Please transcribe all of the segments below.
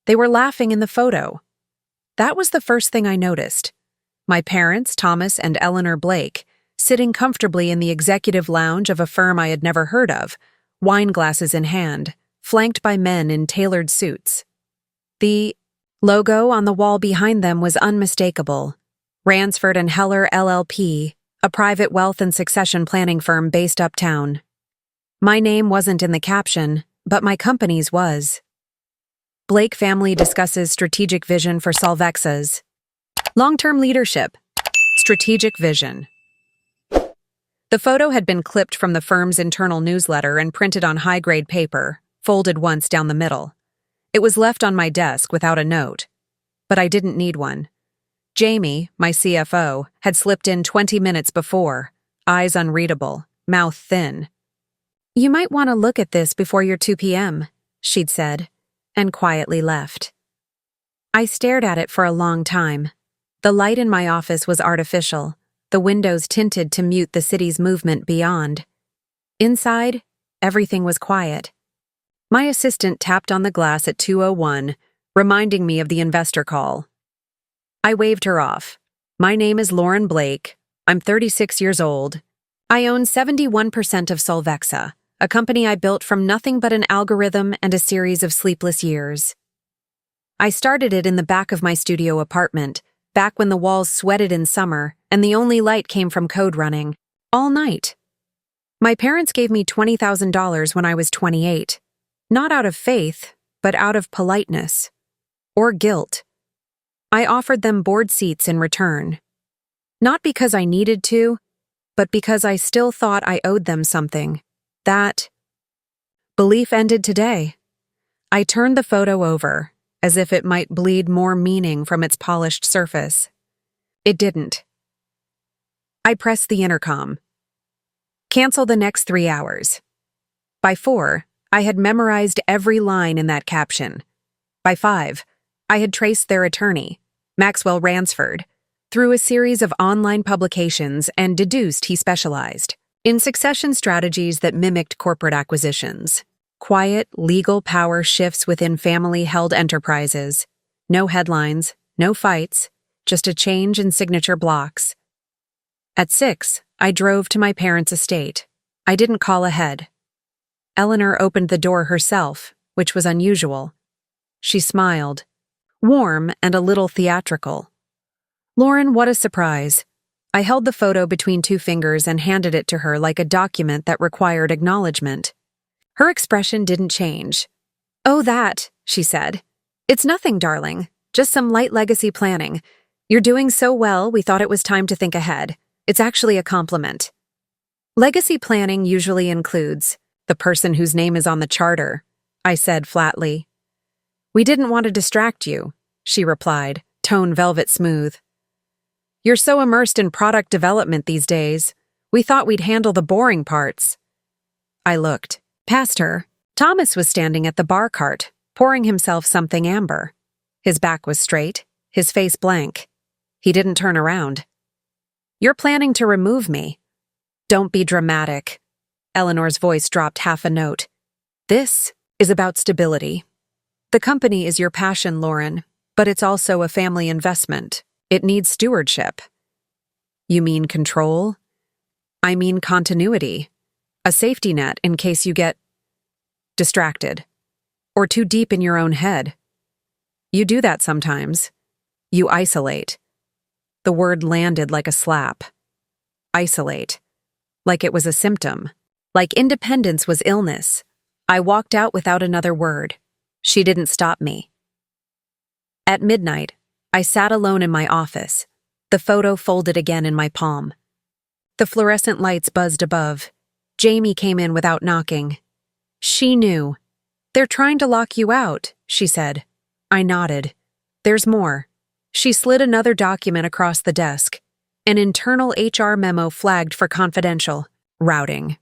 They were laughing in the photo. That was the first thing I noticed. My parents, Thomas and Eleanor Blake, sitting comfortably in the executive lounge of a firm I had never heard of, wine glasses in hand, flanked by men in tailored suits. The logo on the wall behind them was unmistakable. Ransford and Heller LLP, a private wealth and succession planning firm based uptown. My name wasn't in the caption, but my company's was. Blake family discusses strategic vision for Solvexa's. Long-term leadership. Strategic vision. The photo had been clipped from the firm's internal newsletter and printed on high-grade paper, folded once down the middle. It was left on my desk without a note. But I didn't need one. Jamie, my CFO, had slipped in 20 minutes before, eyes unreadable, mouth thin. "You might want to look at this before your 2 p.m., she'd said, and quietly left. I stared at it for a long time. The light in my office was artificial, the windows tinted to mute the city's movement beyond. Inside, everything was quiet. My assistant tapped on the glass at 2:01, reminding me of the investor call. I waved her off. "My name is Lauren Blake. I'm 36 years old. I own 71% of Solvexa, a company I built from nothing but an algorithm and a series of sleepless years. I started it in the back of my studio apartment, back when the walls sweated in summer and the only light came from code running, all night. My parents gave me $20,000 when I was 28, not out of faith, but out of politeness. Or guilt. I offered them board seats in return. Not because I needed to, but because I still thought I owed them something. That belief ended today. I turned the photo over, as if it might bleed more meaning from its polished surface. It didn't. I pressed the intercom. Cancel the next 3 hours. By 4, I had memorized every line in that caption. By 5, I had traced their attorney, Maxwell Ransford, through a series of online publications and deduced he specialized in succession strategies that mimicked corporate acquisitions. Quiet, legal power shifts within family-held enterprises. No headlines, no fights, just a change in signature blocks. At 6, I drove to my parents' estate. I didn't call ahead. Eleanor opened the door herself, which was unusual. She smiled, warm and a little theatrical. "Lauren, what a surprise." I held the photo between 2 fingers and handed it to her like a document that required acknowledgement. Her expression didn't change. "Oh, that," she said. "It's nothing, darling. Just some light legacy planning. You're doing so well, we thought it was time to think ahead. It's actually a compliment." Legacy planning usually includes the person whose name is on the charter, I said flatly. "We didn't want to distract you," she replied, tone velvet smooth. "You're so immersed in product development these days. We thought we'd handle the boring parts." I looked. Past her, Thomas was standing at the bar cart, pouring himself something amber. His back was straight, his face blank. He didn't turn around. "You're planning to remove me." "Don't be dramatic." Eleanor's voice dropped half a note. "This is about stability. The company is your passion, Lauren, but it's also a family investment. It needs stewardship." "You mean control?" "I mean continuity. A safety net in case you get distracted or too deep in your own head. You do that sometimes. You isolate." The word landed like a slap. Isolate. Like it was a symptom. Like independence was illness. I walked out without another word. She didn't stop me. At midnight, I sat alone in my office, the photo folded again in my palm. The fluorescent lights buzzed above. Jamie came in without knocking. She knew. "They're trying to lock you out," she said. I nodded. "There's more." She slid another document across the desk. An internal HR memo flagged for confidential routing.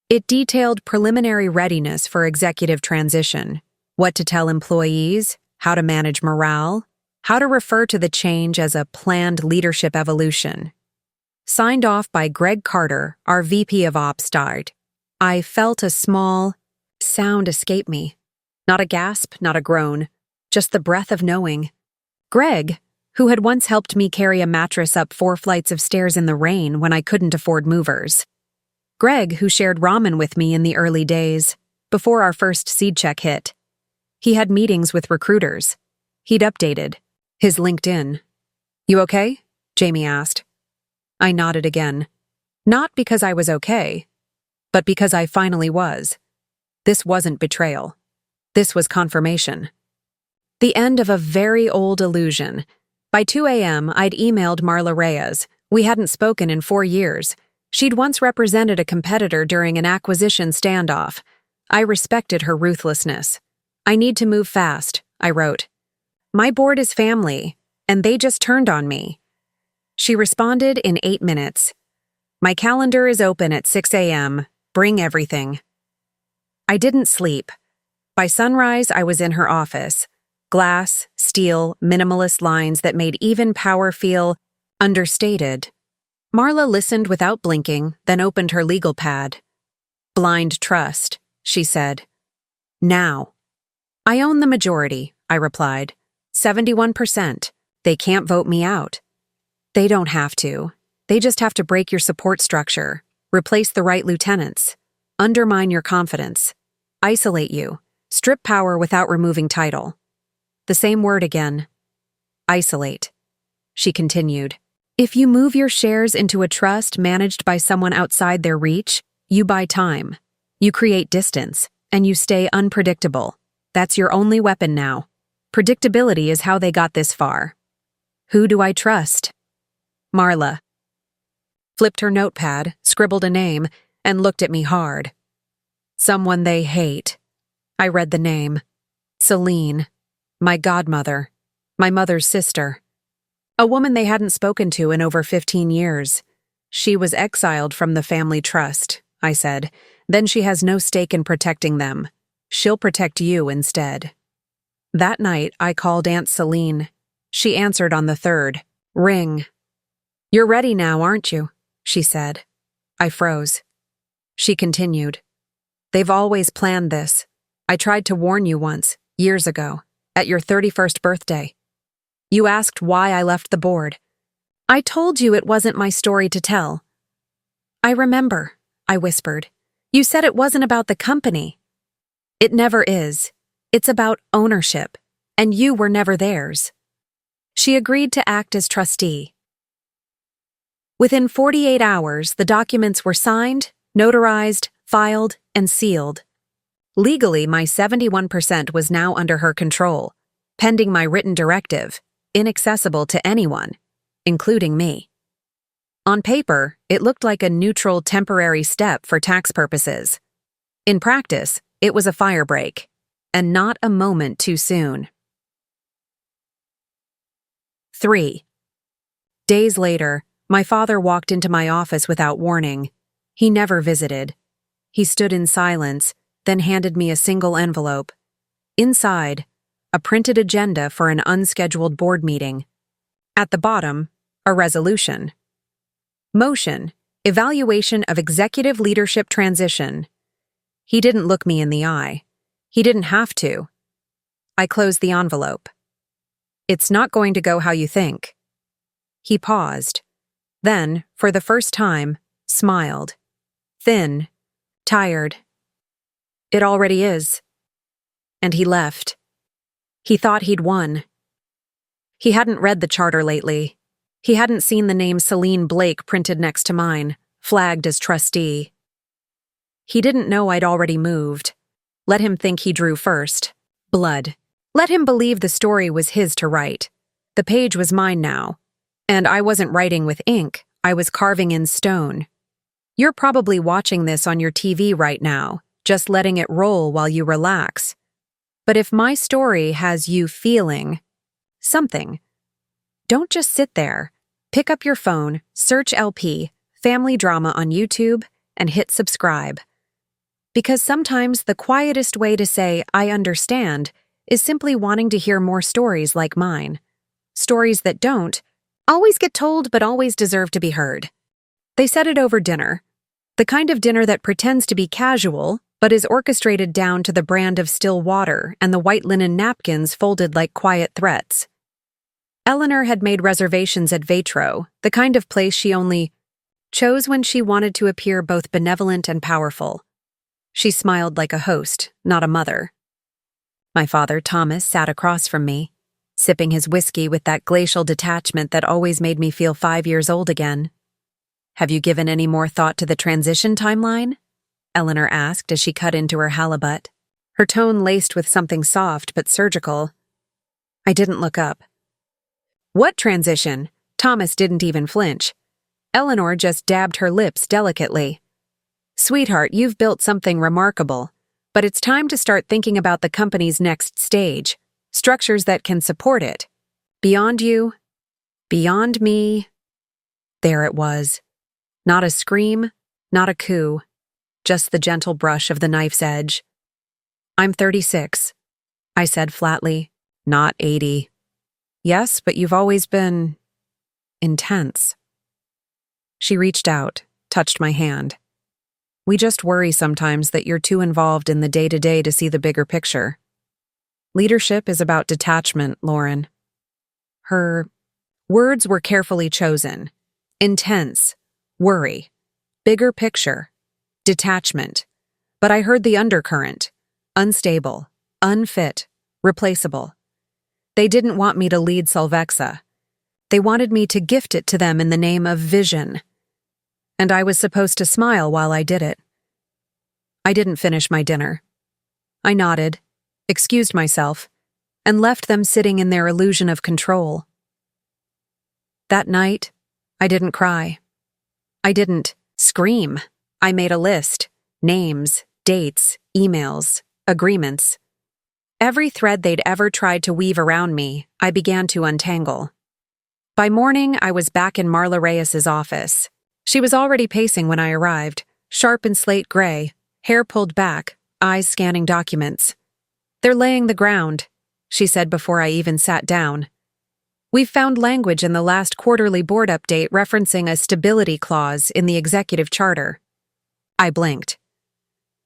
It detailed preliminary readiness for executive transition, what to tell employees, how to manage morale, how to refer to the change as a planned leadership evolution. Signed off by Greg Carter, our VP of Ops. I felt a small sound escape me. Not a gasp, not a groan, just the breath of knowing. Greg, who had once helped me carry a mattress up 4 flights of stairs in the rain when I couldn't afford movers. Greg, who shared ramen with me in the early days, before our first seed check hit. He had meetings with recruiters. He'd updated his LinkedIn. "You okay?" Jamie asked. I nodded again. Not because I was okay, but because I finally was. This wasn't betrayal. This was confirmation. The end of a very old illusion. By 2 a.m., I'd emailed Marla Reyes. We hadn't spoken in 4 years. She'd once represented a competitor during an acquisition standoff. I respected her ruthlessness. "I need to move fast," I wrote. "My board is family, and they just turned on me." She responded in 8 minutes. "My calendar is open at 6 a.m. Bring everything." I didn't sleep. By sunrise, I was in her office. Glass, steel, minimalist lines that made even power feel understated. Marla listened without blinking, then opened her legal pad. "Blind trust," she said. "Now." "I own the majority," I replied. 71%. They can't vote me out. "They don't have to. They just have to break your support structure, replace the right lieutenants, undermine your confidence, isolate you, strip power without removing title." The same word again. Isolate. She continued. "If you move your shares into a trust managed by someone outside their reach, you buy time. You create distance, and you stay unpredictable. That's your only weapon now. Predictability is how they got this far." "Who do I trust?" "Marla." Flipped her notepad, scribbled a name, and looked at me hard. "Someone they hate." I read the name. Celine. My godmother. My mother's sister. A woman they hadn't spoken to in over 15 years. "She was exiled from the family trust," I said. "Then she has no stake in protecting them. She'll protect you instead." That night, I called Aunt Celine. She answered on the 3rd. Ring. "You're ready now, aren't you?" she said. I froze. She continued. "They've always planned this. I tried to warn you once, years ago, at your 31st birthday. You asked why I left the board. I told you it wasn't my story to tell." "I remember," I whispered. "You said it wasn't about the company." "It never is. It's about ownership, and you were never theirs." She agreed to act as trustee. Within 48 hours, the documents were signed, notarized, filed, and sealed. Legally, my 71% was now under her control, pending my written directive, inaccessible to anyone, including me. On paper, it looked like a neutral temporary step for tax purposes. In practice, it was a firebreak, and not a moment too soon. 3. Days later, my father walked into my office without warning. He never visited. He stood in silence, then handed me a single envelope. Inside, a printed agenda for an unscheduled board meeting. At the bottom, a resolution. Motion, evaluation of executive leadership transition. He didn't look me in the eye. He didn't have to. I closed the envelope. "It's not going to go how you think." He paused. Then, for the first time, smiled. Thin, tired. "It already is." And he left. He thought he'd won. He hadn't read the charter lately. He hadn't seen the name Celine Blake printed next to mine, flagged as trustee. He didn't know I'd already moved. Let him think he drew first. Blood. Let him believe the story was his to write. The page was mine now. And I wasn't writing with ink, I was carving in stone. You're probably watching this on your TV right now, just letting it roll while you relax. But if my story has you feeling something, don't just sit there. Pick up your phone, search LP, Family Drama on YouTube, and hit subscribe. Because sometimes the quietest way to say, "I understand," is simply wanting to hear more stories like mine. Stories that don't always get told but always deserve to be heard. They said it over dinner. The kind of dinner that pretends to be casual, but is orchestrated down to the brand of still water and the white linen napkins folded like quiet threats. Eleanor had made reservations at Vetro, the kind of place she only chose when she wanted to appear both benevolent and powerful. She smiled like a host, not a mother. My father, Thomas, sat across from me, sipping his whiskey with that glacial detachment that always made me feel 5 years old again. "Have you given any more thought to the transition timeline?" Eleanor asked as she cut into her halibut, her tone laced with something soft but surgical. I didn't look up. "What transition?" Thomas didn't even flinch. Eleanor just dabbed her lips delicately. "Sweetheart, you've built something remarkable, but it's time to start thinking about the company's next stage, structures that can support it. Beyond you, beyond me." There it was. Not a scream, not a coo, just the gentle brush of the knife's edge. "I'm 36, I said flatly, "not 80. "Yes, but you've always been intense." She reached out, touched my hand. "We just worry sometimes that you're too involved in the day-to-day to see the bigger picture. Leadership is about detachment, Lauren." Her words were carefully chosen. Intense, worry, bigger picture, detachment. But I heard the undercurrent. Unstable, unfit, replaceable. They didn't want me to lead Solvexa. They wanted me to gift it to them in the name of vision. And I was supposed to smile while I did it. I didn't finish my dinner. I nodded, excused myself, and left them sitting in their illusion of control. That night, I didn't cry. I didn't scream. I made a list. Names, dates, emails, agreements. Every thread they'd ever tried to weave around me, I began to untangle. By morning, I was back in Marla Reyes's office. She was already pacing when I arrived, sharp and slate gray, hair pulled back, eyes scanning documents. "They're laying the ground," she said before I even sat down. "We've found language in the last quarterly board update referencing a stability clause in the executive charter." I blinked.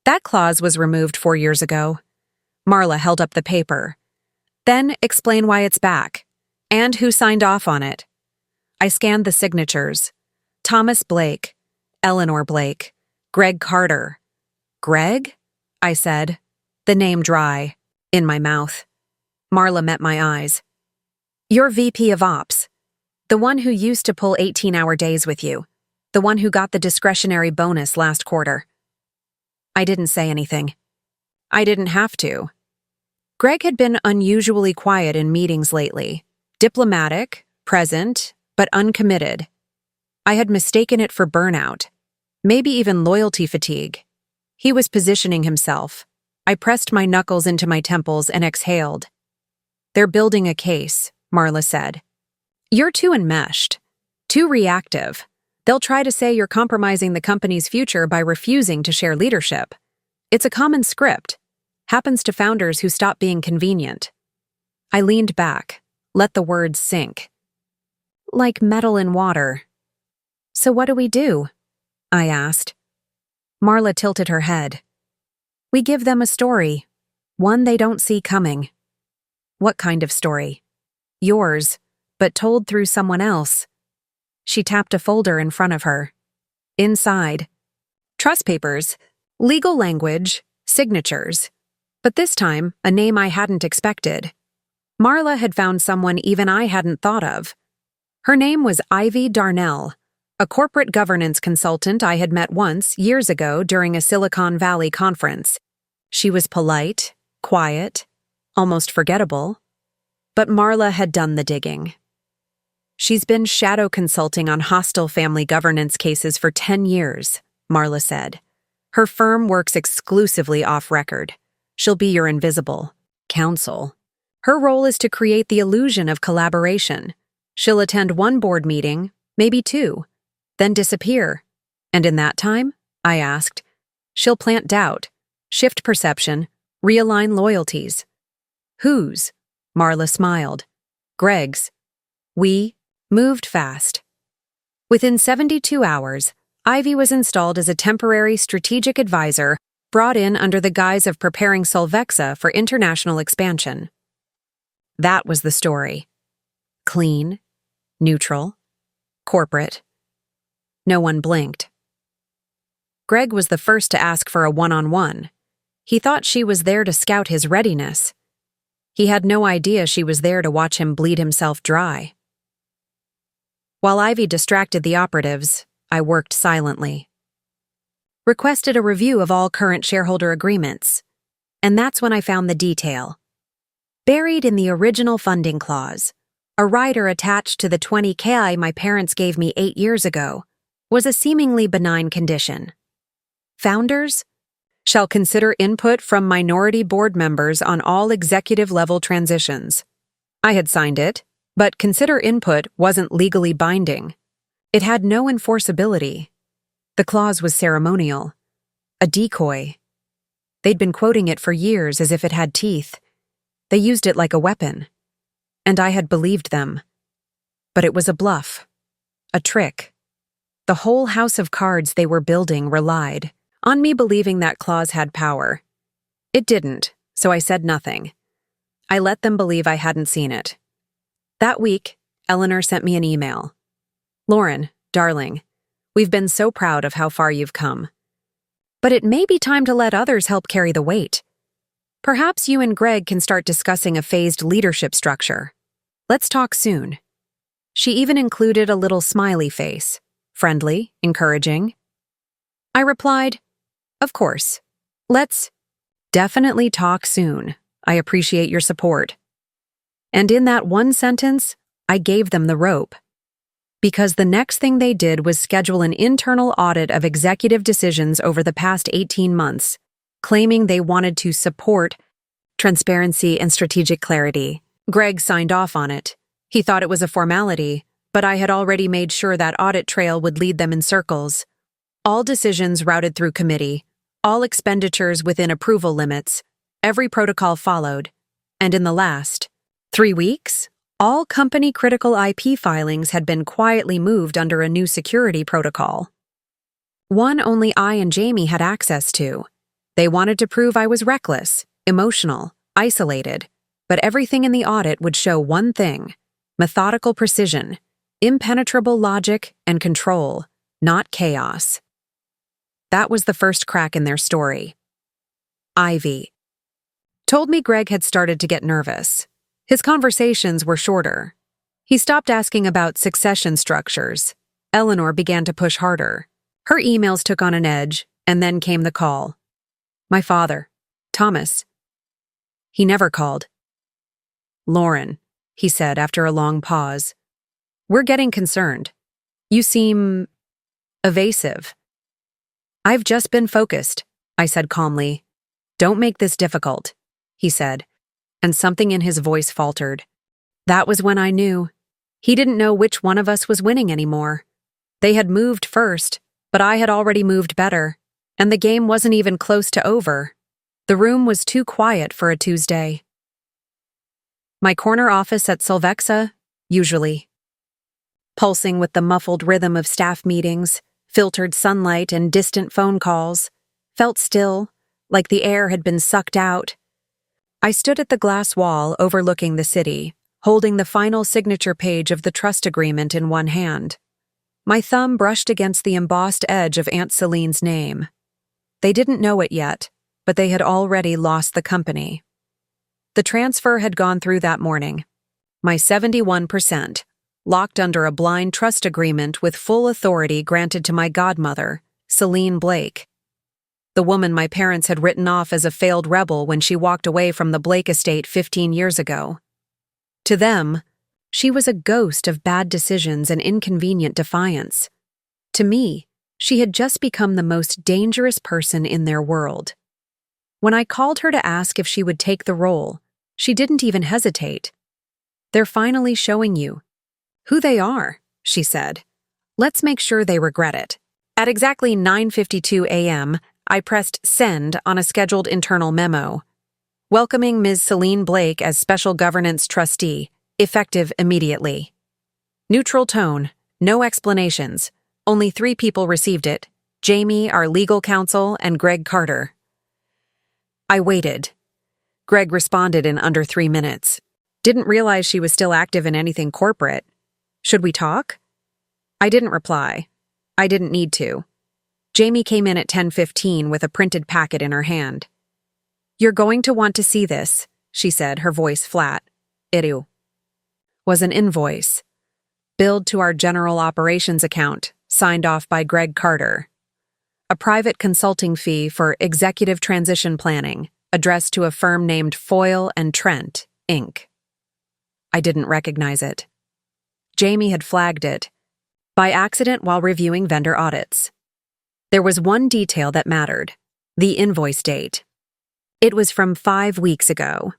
"That clause was removed 4 years ago." Marla held up the paper. "Then explain why it's back, and who signed off on it." I scanned the signatures. Thomas Blake, Eleanor Blake, Greg Carter. "Greg?" I said, the name dry, in my mouth. Marla met my eyes. "You're VP of Ops. The one who used to pull 18-hour days with you. The one who got the discretionary bonus last quarter." I didn't say anything. I didn't have to. Greg had been unusually quiet in meetings lately. Diplomatic, present, but uncommitted. I had mistaken it for burnout, maybe even loyalty fatigue. He was positioning himself. I pressed my knuckles into my temples and exhaled. "They're building a case," Marla said. "You're too enmeshed, too reactive. They'll try to say you're compromising the company's future by refusing to share leadership. It's a common script. Happens to founders who stop being convenient." I leaned back, let the words sink. "Like metal in water." "So what do we do?" I asked. Marla tilted her head. "We give them a story, one they don't see coming." "What kind of story?" "Yours, but told through someone else." She tapped a folder in front of her. Inside, trust papers, legal language, signatures. But this time, a name I hadn't expected. Marla had found someone even I hadn't thought of. Her name was Ivy Darnell, a corporate governance consultant I had met once, years ago, during a Silicon Valley conference. She was polite, quiet, almost forgettable. But Marla had done the digging. "She's been shadow consulting on hostile family governance cases for 10 years, Marla said. "Her firm works exclusively off-record. She'll be your invisible counsel. Her role is to create the illusion of collaboration. She'll attend one board meeting, maybe 2, then disappear. And in that time," I asked, "she'll plant doubt, shift perception, realign loyalties." "Whose?" Marla smiled. "Greg's." We moved fast. Within 72 hours, Ivy was installed as a temporary strategic advisor brought in under the guise of preparing Solvexa for international expansion. That was the story. Clean, neutral, corporate. No one blinked. Greg was the first to ask for a one-on-one. He thought she was there to scout his readiness. He had no idea she was there to watch him bleed himself dry. While Ivy distracted the operatives, I worked silently. Requested a review of all current shareholder agreements. And that's when I found the detail. Buried in the original funding clause, a rider attached to the $20,000 my parents gave me 8 years ago, was a seemingly benign condition. Founders shall consider input from minority board members on all executive-level transitions. I had signed it, but consider input wasn't legally binding. It had no enforceability. The clause was ceremonial, a decoy. They'd been quoting it for years as if it had teeth. They used it like a weapon. And I had believed them. But it was a bluff, a trick. The whole house of cards they were building relied on me believing that clause had power. It didn't, so I said nothing. I let them believe I hadn't seen it. That week, Eleanor sent me an email. "Lauren, darling, we've been so proud of how far you've come. But it may be time to let others help carry the weight. Perhaps you and Greg can start discussing a phased leadership structure. Let's talk soon." She even included a little smiley face, friendly, encouraging. I replied, "Of course. Let's definitely talk soon. I appreciate your support." And in that one sentence, I gave them the rope. Because the next thing they did was schedule an internal audit of executive decisions over the past 18 months, claiming they wanted to support transparency and strategic clarity. Greg signed off on it. He thought it was a formality, but I had already made sure that audit trail would lead them in circles. All decisions routed through committee, all expenditures within approval limits, every protocol followed, and in the last 3 weeks, all company-critical IP filings had been quietly moved under a new security protocol. One only I and Jamie had access to. They wanted to prove I was reckless, emotional, isolated, but everything in the audit would show one thing: methodical precision, impenetrable logic, and control, not chaos. That was the first crack in their story. Ivy told me Greg had started to get nervous. His conversations were shorter. He stopped asking about succession structures. Eleanor began to push harder. Her emails took on an edge, and then came the call. My father, Thomas. He never called. "Lauren," he said after a long pause, "we're getting concerned. You seem evasive." "I've just been focused," I said calmly. "Don't make this difficult," he said, and something in his voice faltered. That was when I knew. He didn't know which one of us was winning anymore. They had moved first, but I had already moved better, and the game wasn't even close to over. The room was too quiet for a Tuesday. My corner office at Solvexa, usually. Pulsing with the muffled rhythm of staff meetings, filtered sunlight and distant phone calls, felt still, like the air had been sucked out. I stood at the glass wall overlooking the city, holding the final signature page of the trust agreement in one hand. My thumb brushed against the embossed edge of Aunt Celine's name. They didn't know it yet, but they had already lost the company. The transfer had gone through that morning. My 71%, locked under a blind trust agreement with full authority granted to my godmother, Celine Blake. The woman my parents had written off as a failed rebel when she walked away from the Blake estate 15 years ago. To them, she was a ghost of bad decisions and inconvenient defiance. To me, she had just become the most dangerous person in their world. When I called her to ask if she would take the role, she didn't even hesitate. "They're finally showing you who they are," she said. "Let's make sure they regret it." At exactly 9:52 a.m., I pressed send on a scheduled internal memo, welcoming Ms. Celine Blake as Special Governance Trustee, effective immediately. Neutral tone, no explanations. Only 3 people received it: Jamie, our legal counsel, and Greg Carter. I waited. Greg responded in under 3 minutes. Didn't realize she was still active in anything corporate. Should we talk? I didn't reply. I didn't need to. Jamie came in at 10:15 with a printed packet in her hand. "You're going to want to see this," she said, her voice flat. It was an invoice. Billed to our general operations account, signed off by Greg Carter. A private consulting fee for executive transition planning, addressed to a firm named Foyle and Trent, Inc. I didn't recognize it. Jamie had flagged it, by accident while reviewing vendor audits. There was one detail that mattered: the invoice date. It was from 5 weeks ago.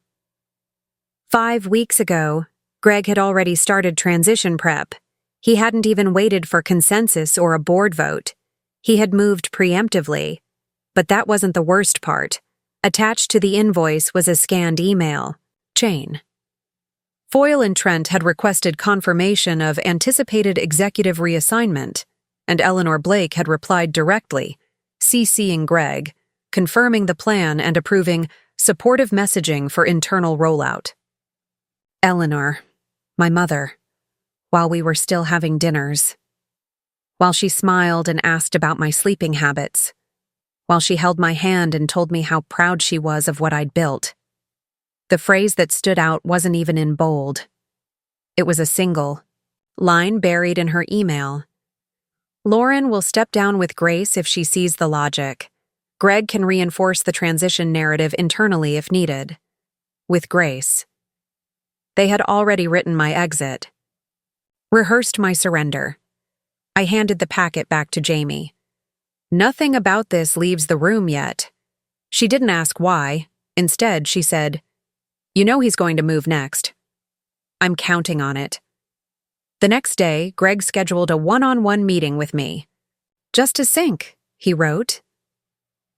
5 weeks ago, Greg had already started transition prep. He hadn't even waited for consensus or a board vote. He had moved preemptively. But that wasn't the worst part. Attached to the invoice was a scanned email chain. Foyle and Trent had requested confirmation of anticipated executive reassignment, and Eleanor Blake had replied directly, CCing Greg, confirming the plan and approving supportive messaging for internal rollout. Eleanor, my mother, while we were still having dinners. While she smiled and asked about my sleeping habits. While she held my hand and told me how proud she was of what I'd built. The phrase that stood out wasn't even in bold. It was a single line buried in her email. Lauren will step down with grace if she sees the logic. Greg can reinforce the transition narrative internally if needed. With grace. They had already written my exit. Rehearsed my surrender. I handed the packet back to Jamie. Nothing about this leaves the room yet. She didn't ask why. Instead, she said, "You know he's going to move next." I'm counting on it. The next day, Greg scheduled a one-on-one meeting with me. "Just to sync," he wrote.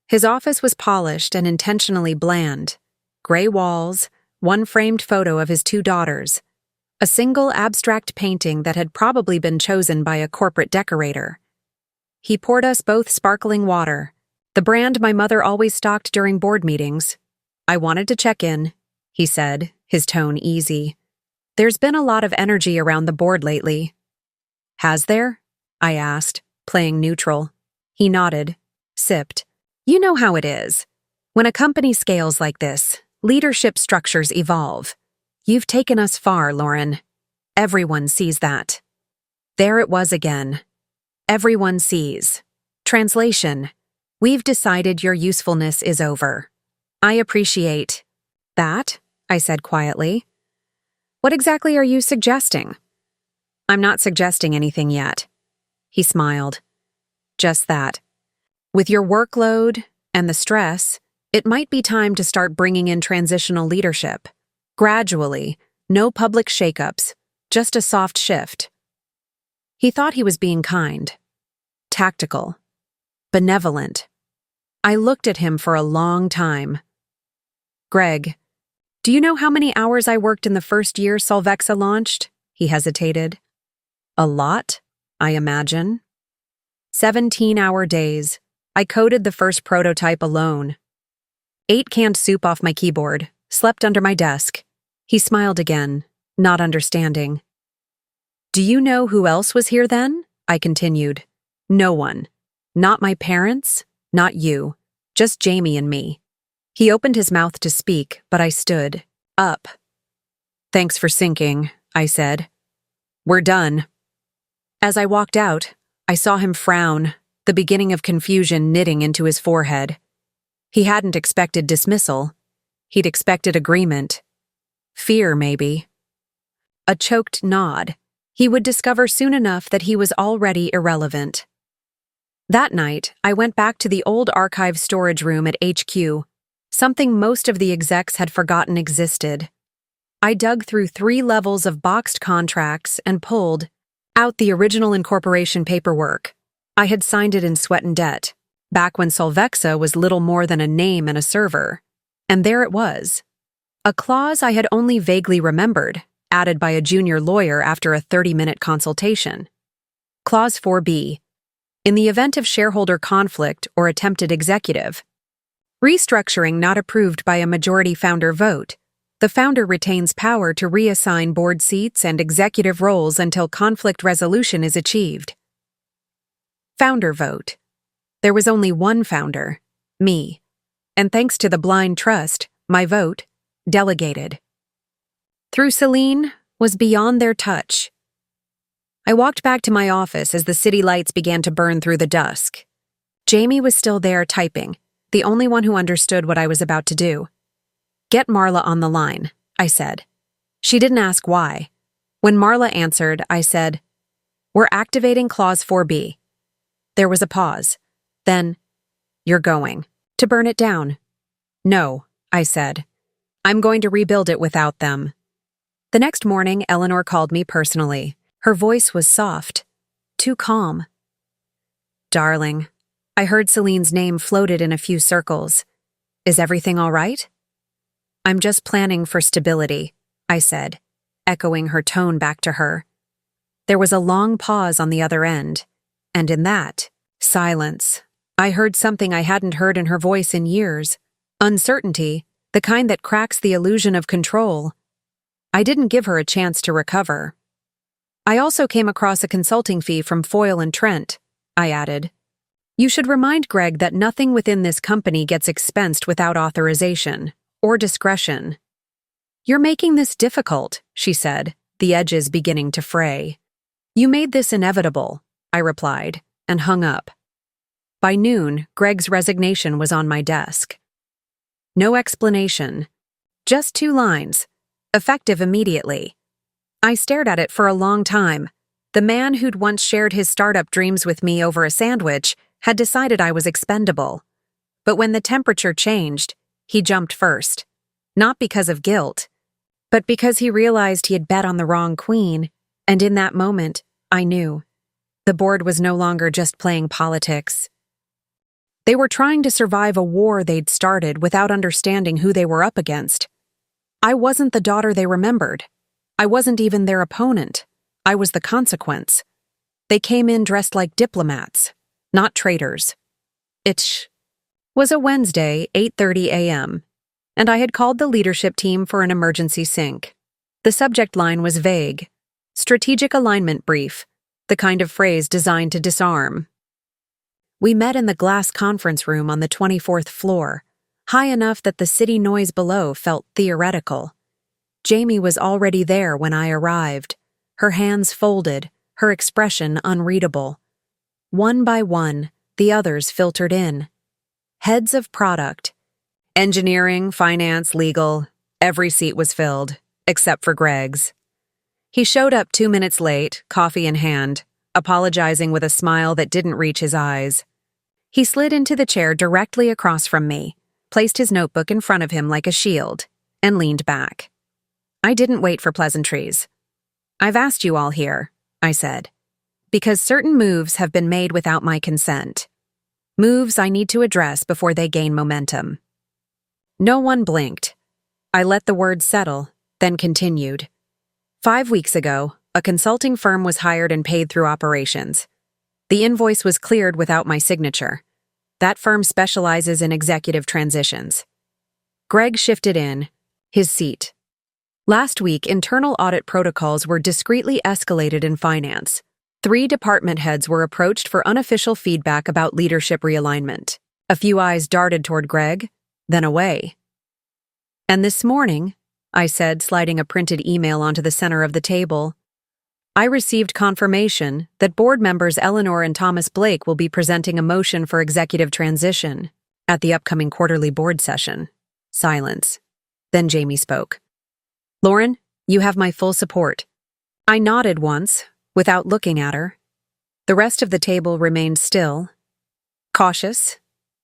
His office was polished and intentionally bland. Gray walls, one framed photo of his 2 daughters, a single abstract painting that had probably been chosen by a corporate decorator. He poured us both sparkling water, the brand my mother always stocked during board meetings. "I wanted to check in," he said, his tone easy. "There's been a lot of energy around the board lately." "Has there?" I asked, playing neutral. He nodded, sipped. "You know how it is. When a company scales like this, leadership structures evolve. You've taken us far, Lauren. Everyone sees that." There it was again. Everyone sees. Translation: "We've decided your usefulness is over. I appreciate that," I said quietly. "What exactly are you suggesting?" "I'm not suggesting anything yet." He smiled. "Just that. With your workload and the stress, it might be time to start bringing in transitional leadership. Gradually, no public shakeups, just a soft shift." He thought he was being kind, tactical, benevolent. I looked at him for a long time. "Greg, do you know how many hours I worked in the first year Solvexa launched?" He hesitated. "A lot, I imagine." 17-hour days. I coded the first prototype alone. Ate canned soup off my keyboard, slept under my desk. He smiled again, not understanding. "Do you know who else was here then?" I continued. "No one. Not my parents, not you. Just Jamie and me." He opened his mouth to speak, but I stood up. "Thanks for syncing," I said. "We're done." As I walked out, I saw him frown, the beginning of confusion knitting into his forehead. He hadn't expected dismissal. He'd expected agreement. Fear, maybe. A choked nod. He would discover soon enough that he was already irrelevant. That night, I went back to the old archive storage room at HQ, something most of the execs had forgotten existed. I dug through 3 levels of boxed contracts and pulled out the original incorporation paperwork. I had signed it in sweat and debt, back when Solvexa was little more than a name and a server. And there it was. A clause I had only vaguely remembered, added by a junior lawyer after a 30-minute consultation. Clause 4B. In the event of shareholder conflict or attempted executive Restructuring not approved by a majority founder vote. The founder retains power to reassign board seats and executive roles until conflict resolution is achieved. Founder vote. There was only one founder, me. And thanks to the blind trust, my vote, delegated. Through Celine, was beyond their touch. I walked back to my office as the city lights began to burn through the dusk. Jamie was still there typing, the only one who understood what I was about to do. "Get Marla on the line," I said. She didn't ask why. When Marla answered, I said, "We're activating Clause 4B. There was a pause. Then, "You're going to burn it down." "No," I said. "I'm going to rebuild it without them." The next morning, Eleanor called me personally. Her voice was soft, too calm. "Darling," I heard Celine's name floated in a few circles. "Is everything all right?" "I'm just planning for stability," I said, echoing her tone back to her. There was a long pause on the other end, and in that, silence. I heard something I hadn't heard in her voice in years. Uncertainty, the kind that cracks the illusion of control. I didn't give her a chance to recover. "I also came across a consulting fee from Foyle and Trent," I added. "You should remind Greg that nothing within this company gets expensed without authorization or discretion." "You're making this difficult," she said, the edges beginning to fray. "You made this inevitable," I replied, and hung up. By noon, Greg's resignation was on my desk. No explanation. Just 2 lines. Effective immediately. I stared at it for a long time. The man who'd once shared his startup dreams with me over a sandwich had decided I was expendable. But when the temperature changed, he jumped first. Not because of guilt, but because he realized he had bet on the wrong queen, and in that moment, I knew. The board was no longer just playing politics. They were trying to survive a war they'd started without understanding who they were up against. I wasn't the daughter they remembered. I wasn't even their opponent. I was the consequence. They came in dressed like diplomats, not traitors. It was a Wednesday, 8:30 a.m., and I had called the leadership team for an emergency sync. The subject line was vague. Strategic alignment brief, the kind of phrase designed to disarm. We met in the glass conference room on the 24th floor, high enough that the city noise below felt theoretical. Jamie was already there when I arrived, her hands folded, her expression unreadable. One by one, the others filtered in. Heads of product. Engineering, finance, legal, every seat was filled, except for Greg's. He showed up 2 minutes late, coffee in hand, apologizing with a smile that didn't reach his eyes. He slid into the chair directly across from me, placed his notebook in front of him like a shield, and leaned back. I didn't wait for pleasantries. "I've asked you all here," I said, "because certain moves have been made without my consent. Moves I need to address before they gain momentum." No one blinked. I let the words settle, then continued. 5 weeks ago, a consulting firm was hired and paid through operations. The invoice was cleared without my signature. That firm specializes in executive transitions. Greg shifted in, his seat. Last week, internal audit protocols were discreetly escalated in finance. 3 department heads were approached for unofficial feedback about leadership realignment. A few eyes darted toward Greg, then away. "And this morning," I said, sliding a printed email onto the center of the table, "I received confirmation that board members Eleanor and Thomas Blake will be presenting a motion for executive transition at the upcoming quarterly board session." Silence. Then Jamie spoke. "Lauren, you have my full support." I nodded once, without looking at her. The rest of the table remained still, cautious,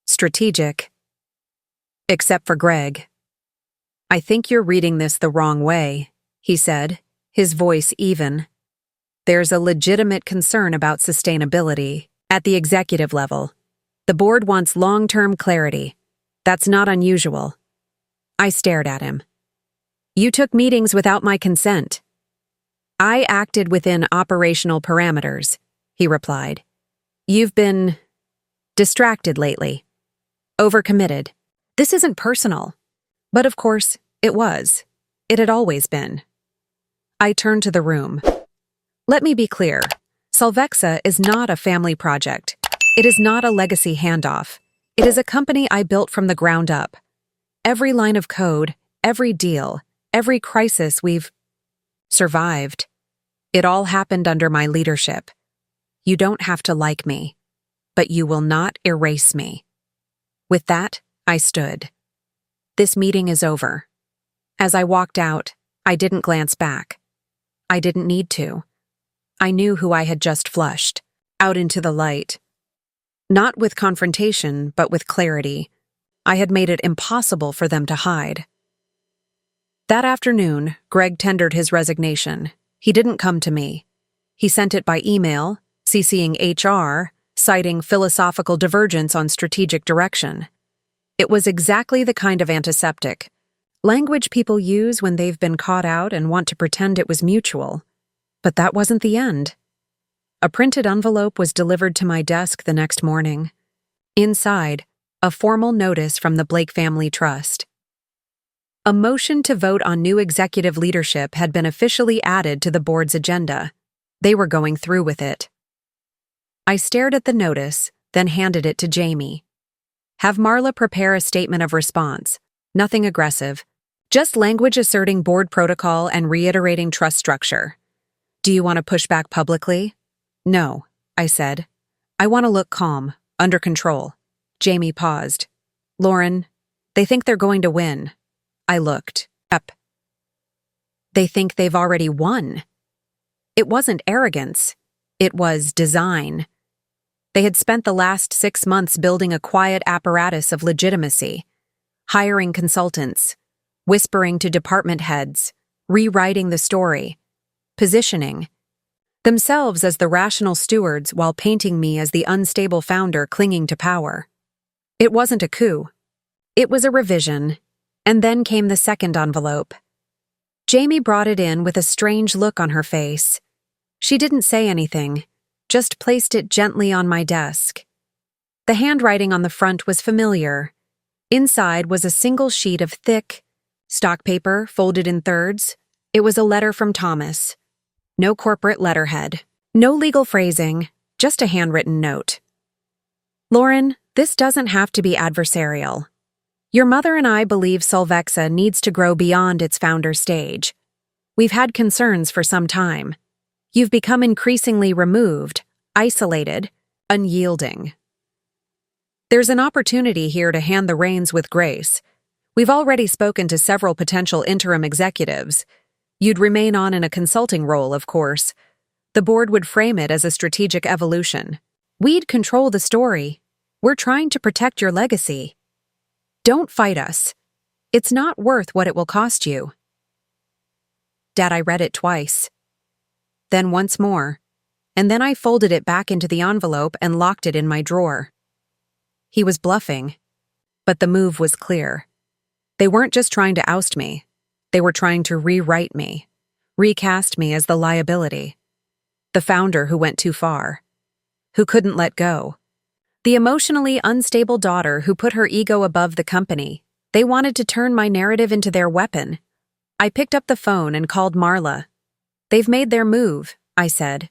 strategic. Except for Greg. "I think you're reading this the wrong way," he said, his voice even. "There's a legitimate concern about sustainability at the executive level. The board wants long-term clarity. That's not unusual." I stared at him. "You took meetings without my consent." "I acted within operational parameters," he replied. "You've been distracted lately. Overcommitted." This isn't personal. But of course, it was. It had always been. I turned to the room. Let me be clear. Solvexa is not a family project. It is not a legacy handoff. It is a company I built from the ground up. Every line of code, every deal, every crisis we've survived. It all happened under my leadership. You don't have to like me, but you will not erase me. With that, I stood. This meeting is over. As I walked out, I didn't glance back. I didn't need to. I knew who I had just flushed, out into the light. Not with confrontation, but with clarity. I had made it impossible for them to hide. That afternoon, Greg tendered his resignation. He didn't come to me. He sent it by email, CCing HR, citing philosophical divergence on strategic direction. It was exactly the kind of antiseptic, language people use when they've been caught out and want to pretend it was mutual. But that wasn't the end. A printed envelope was delivered to my desk the next morning. Inside, a formal notice from the Blake Family Trust. A motion to vote on new executive leadership had been officially added to the board's agenda. They were going through with it. I stared at the notice, then handed it to Jamie. Have Marla prepare a statement of response. Nothing aggressive. Just language asserting board protocol and reiterating trust structure. Do you want to push back publicly? No, I said. I want to look calm, under control. Jamie paused. Lauren, they think they're going to win. I looked up. They think they've already won. It wasn't arrogance. It was design. They had spent the last 6 months building a quiet apparatus of legitimacy, hiring consultants, whispering to department heads, rewriting the story, positioning themselves as the rational stewards while painting me as the unstable founder clinging to power. It wasn't a coup. It was a revision, and then came the second envelope. Jamie brought it in with a strange look on her face. She didn't say anything, just placed it gently on my desk. The handwriting on the front was familiar. Inside was a single sheet of thick, stock paper folded in thirds. It was a letter from Thomas. No corporate letterhead, no legal phrasing, just a handwritten note. Lauren, this doesn't have to be adversarial. Your mother and I believe Solvexa needs to grow beyond its founder stage. We've had concerns for some time. You've become increasingly removed, isolated, unyielding. There's an opportunity here to hand the reins with grace. We've already spoken to several potential interim executives. You'd remain on in a consulting role, of course. The board would frame it as a strategic evolution. We'd control the story. We're trying to protect your legacy. Don't fight us. It's not worth what it will cost you. Dad, I read it twice. Then once more. And then I folded it back into the envelope and locked it in my drawer. He was bluffing. But the move was clear. They weren't just trying to oust me. They were trying to rewrite me, recast me as the liability. The founder who went too far. Who couldn't let go. The emotionally unstable daughter who put her ego above the company. They wanted to turn my narrative into their weapon. I picked up the phone and called Marla. They've made their move, I said.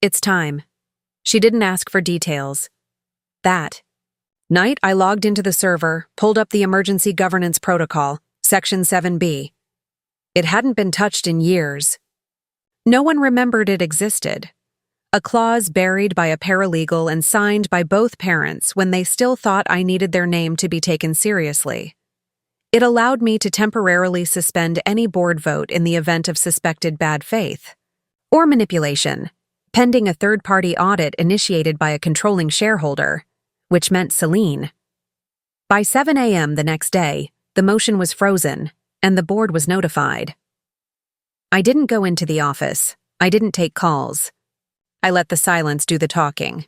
It's time. She didn't ask for details. That night, I logged into the server, pulled up the emergency governance protocol, Section 7B. It hadn't been touched in years. No one remembered it existed. A clause buried by a paralegal and signed by both parents when they still thought I needed their name to be taken seriously. It allowed me to temporarily suspend any board vote in the event of suspected bad faith or manipulation, pending a third-party audit initiated by a controlling shareholder, which meant Celine. By 7 a.m. the next day, the motion was frozen, and the board was notified. I didn't go into the office. I didn't take calls. I let the silence do the talking.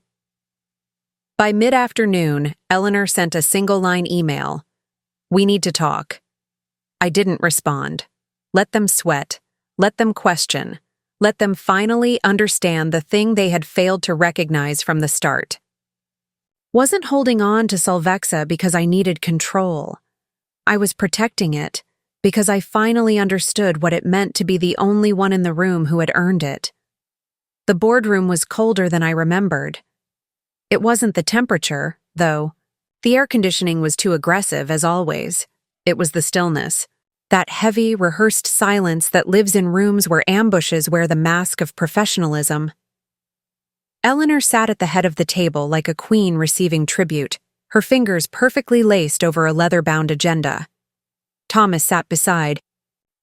By mid-afternoon, Eleanor sent a single-line email. We need to talk. I didn't respond. Let them sweat. Let them question. Let them finally understand the thing they had failed to recognize from the start. Wasn't holding on to Solvexa because I needed control. I was protecting it because I finally understood what it meant to be the only one in the room who had earned it. The boardroom was colder than I remembered. It wasn't the temperature, though. The air conditioning was too aggressive, as always. It was the stillness. That heavy, rehearsed silence that lives in rooms where ambushes wear the mask of professionalism. Eleanor sat at the head of the table like a queen receiving tribute, her fingers perfectly laced over a leather-bound agenda. Thomas sat beside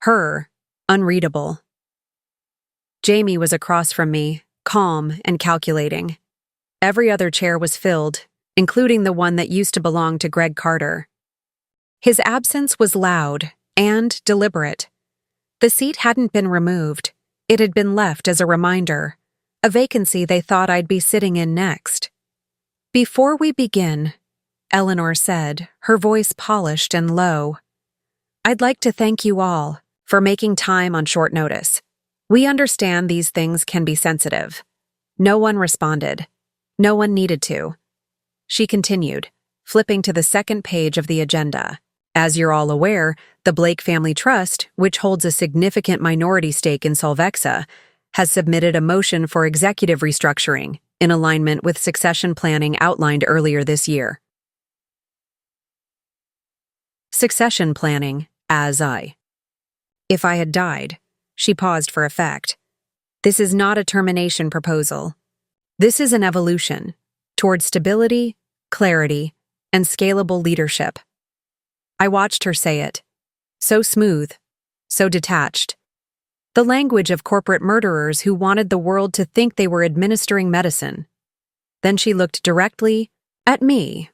her, unreadable. Jamie was across from me, calm and calculating. Every other chair was filled, including the one that used to belong to Greg Carter. His absence was loud and deliberate. The seat hadn't been removed. It had been left as a reminder, a vacancy they thought I'd be sitting in next. "Before we begin," Eleanor said, her voice polished and low, "I'd like to thank you all for making time on short notice. We understand these things can be sensitive." No one responded. No one needed to. She continued, flipping to the second page of the agenda. "As you're all aware, the Blake Family Trust, which holds a significant minority stake in Solvexa, has submitted a motion for executive restructuring in alignment with succession planning outlined earlier this year." Succession planning, If I had died, she paused for effect. "This is not a termination proposal. This is an evolution toward stability, clarity, and scalable leadership." I watched her say it. So smooth, so detached. The language of corporate murderers who wanted the world to think they were administering medicine. Then she looked directly at me.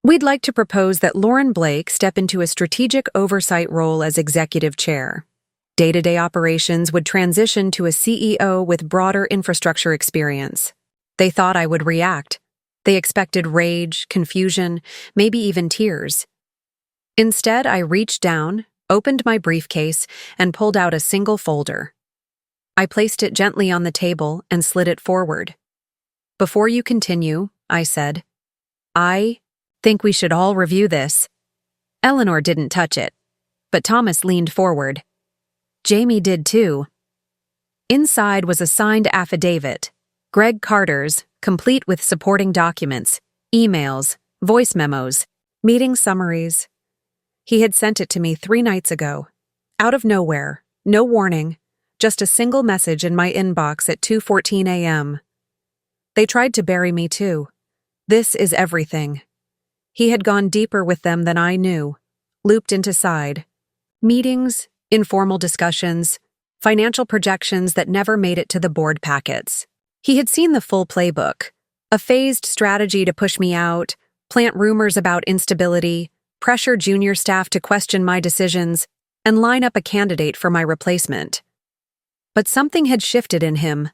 "We'd like to propose that Lauren Blake step into a strategic oversight role as executive chair. Day-to-day operations would transition to a CEO with broader infrastructure experience." They thought I would react. They expected rage, confusion, maybe even tears. Instead, I reached down, opened my briefcase, and pulled out a single folder. I placed it gently on the table and slid it forward. "Before you continue," I said, "I think we should all review this." Eleanor didn't touch it, but Thomas leaned forward. Jamie did too. Inside was a signed affidavit, Greg Carter's, complete with supporting documents, emails, voice memos, meeting summaries. He had sent it to me 3 nights ago. Out of nowhere, no warning, just a single message in my inbox at 2:14 a.m. They tried to bury me too. This is everything. He had gone deeper with them than I knew, looped into side. Meetings, informal discussions, financial projections that never made it to the board packets. He had seen the full playbook, a phased strategy to push me out, plant rumors about instability, pressure junior staff to question my decisions, and line up a candidate for my replacement. But something had shifted in him.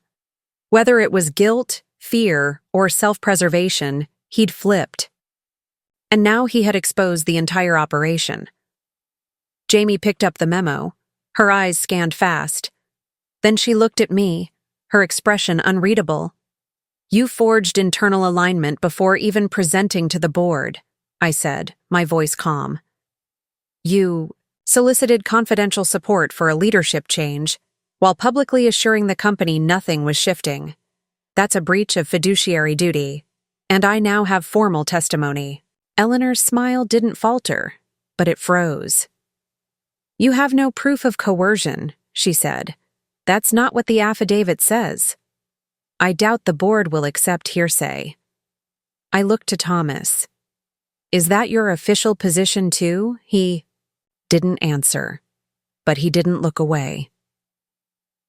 Whether it was guilt, fear, or self-preservation, he'd flipped. And now he had exposed the entire operation. Jamie picked up the memo. Her eyes scanned fast. Then she looked at me, her expression unreadable. "You forged internal alignment before even presenting to the board," I said, my voice calm. "You solicited confidential support for a leadership change, while publicly assuring the company nothing was shifting. That's a breach of fiduciary duty, and I now have formal testimony." Eleanor's smile didn't falter, but it froze. "You have no proof of coercion," she said. "That's not what the affidavit says." "I doubt the board will accept hearsay." I looked to Thomas. "Is that your official position too?" He didn't answer, but he didn't look away.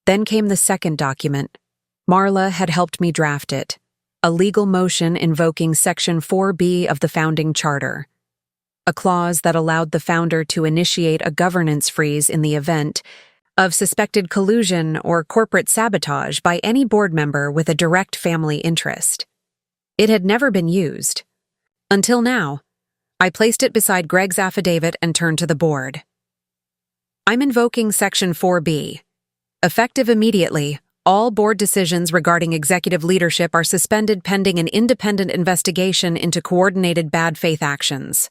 Then came the second document. Marla had helped me draft it, a legal motion invoking Section 4B of the founding charter, a clause that allowed the founder to initiate a governance freeze in the event of suspected collusion or corporate sabotage by any board member with a direct family interest. It had never been used. Until now. I placed it beside Greg's affidavit and turned to the board. "I'm invoking Section 4B. Effective immediately, all board decisions regarding executive leadership are suspended pending an independent investigation into coordinated bad faith actions."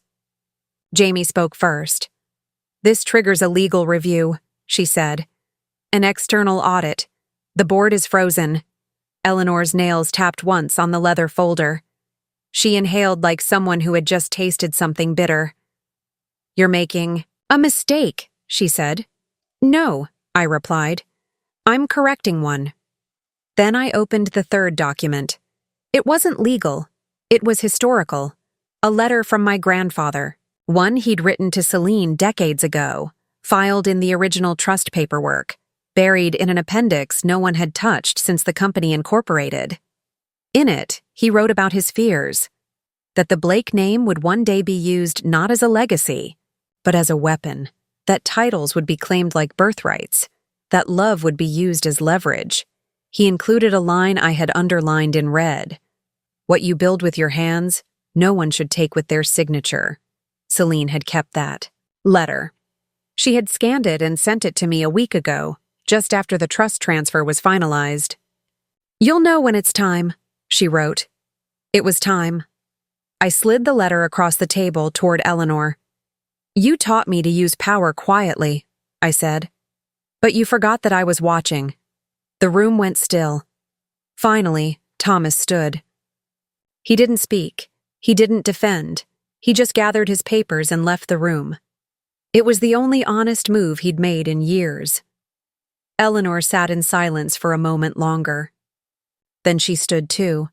Jamie spoke first. "This triggers a legal review," she said. "An external audit. The board is frozen." Eleanor's nails tapped once on the leather folder. She inhaled like someone who had just tasted something bitter. "You're making a mistake," she said. "No," I replied. "I'm correcting one." Then I opened the third document. It wasn't legal. It was historical. A letter from my grandfather, one he'd written to Celine decades ago, filed in the original trust paperwork, buried in an appendix no one had touched since the company incorporated. In it, he wrote about his fears, that the Blake name would one day be used not as a legacy, but as a weapon, that titles would be claimed like birthrights, that love would be used as leverage. He included a line I had underlined in red. "What you build with your hands, no one should take with their signature." Celine had kept that letter. She had scanned it and sent it to me a week ago, just after the trust transfer was finalized. "You'll know when it's time," she wrote. It was time. I slid the letter across the table toward Eleanor. "You taught me to use power quietly," I said. "But you forgot that I was watching." The room went still. Finally, Thomas stood. He didn't speak. He didn't defend. He just gathered his papers and left the room. It was the only honest move he'd made in years. Eleanor sat in silence for a moment longer. Then she stood too,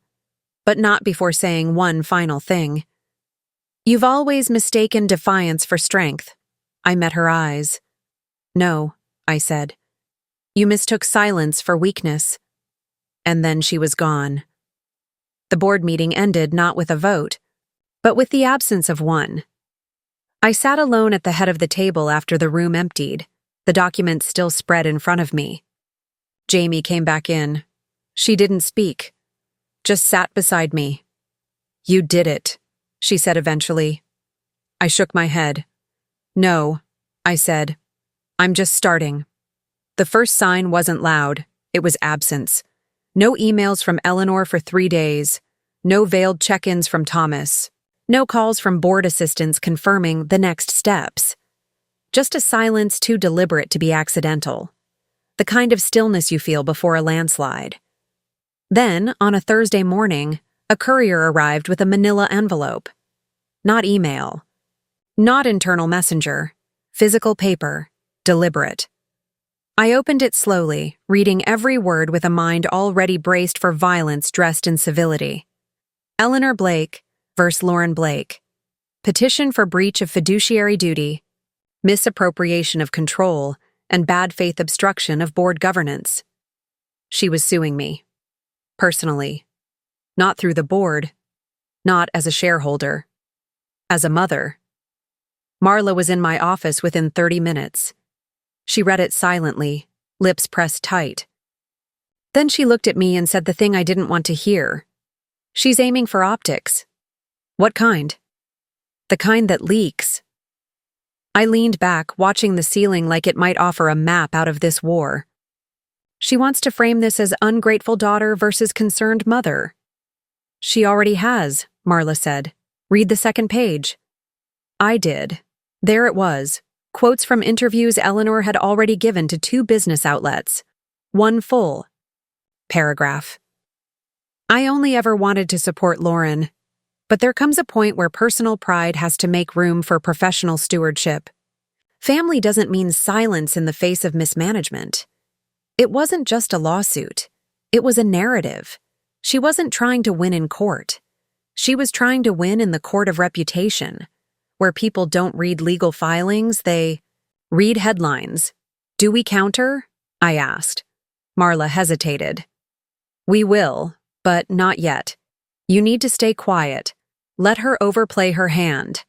but not before saying one final thing. "You've always mistaken defiance for strength." I met her eyes. "No," I said. "You mistook silence for weakness." And then she was gone. The board meeting ended not with a vote, but with the absence of one. I sat alone at the head of the table after the room emptied, the documents still spread in front of me. Jamie came back in. She didn't speak, just sat beside me. "You did it," she said eventually. I shook my head. "No," I said. "I'm just starting." The first sign wasn't loud, it was absence. No emails from Eleanor for 3 days. No veiled check-ins from Thomas. No calls from board assistants confirming the next steps. Just a silence too deliberate to be accidental. The kind of stillness you feel before a landslide. Then, on a Thursday morning, a courier arrived with a manila envelope. Not email. Not internal messenger. Physical paper. Deliberate. I opened it slowly, reading every word with a mind already braced for violence dressed in civility. Eleanor Blake vs. Lauren Blake. Petition for breach of fiduciary duty, misappropriation of control, and bad faith obstruction of board governance. She was suing me. Personally. Not through the board. Not as a shareholder. As a mother. Marla was in my office within 30 minutes. She read it silently, lips pressed tight. Then she looked at me and said the thing I didn't want to hear. "She's aiming for optics." "What kind?" "The kind that leaks." I leaned back, watching the ceiling like it might offer a map out of this war. "She wants to frame this as ungrateful daughter versus concerned mother." "She already has," Marla said. "Read the second page." I did. There it was. Quotes from interviews Eleanor had already given to 2 business outlets. One full paragraph. "I only ever wanted to support Lauren, but there comes a point where personal pride has to make room for professional stewardship. Family doesn't mean silence in the face of mismanagement. It wasn't just a lawsuit. It was a narrative. She wasn't trying to win in court. She was trying to win in the court of reputation, where people don't read legal filings, they read headlines. "Do we counter?" I asked. Marla hesitated. "We will, but not yet. You need to stay quiet. Let her overplay her hand."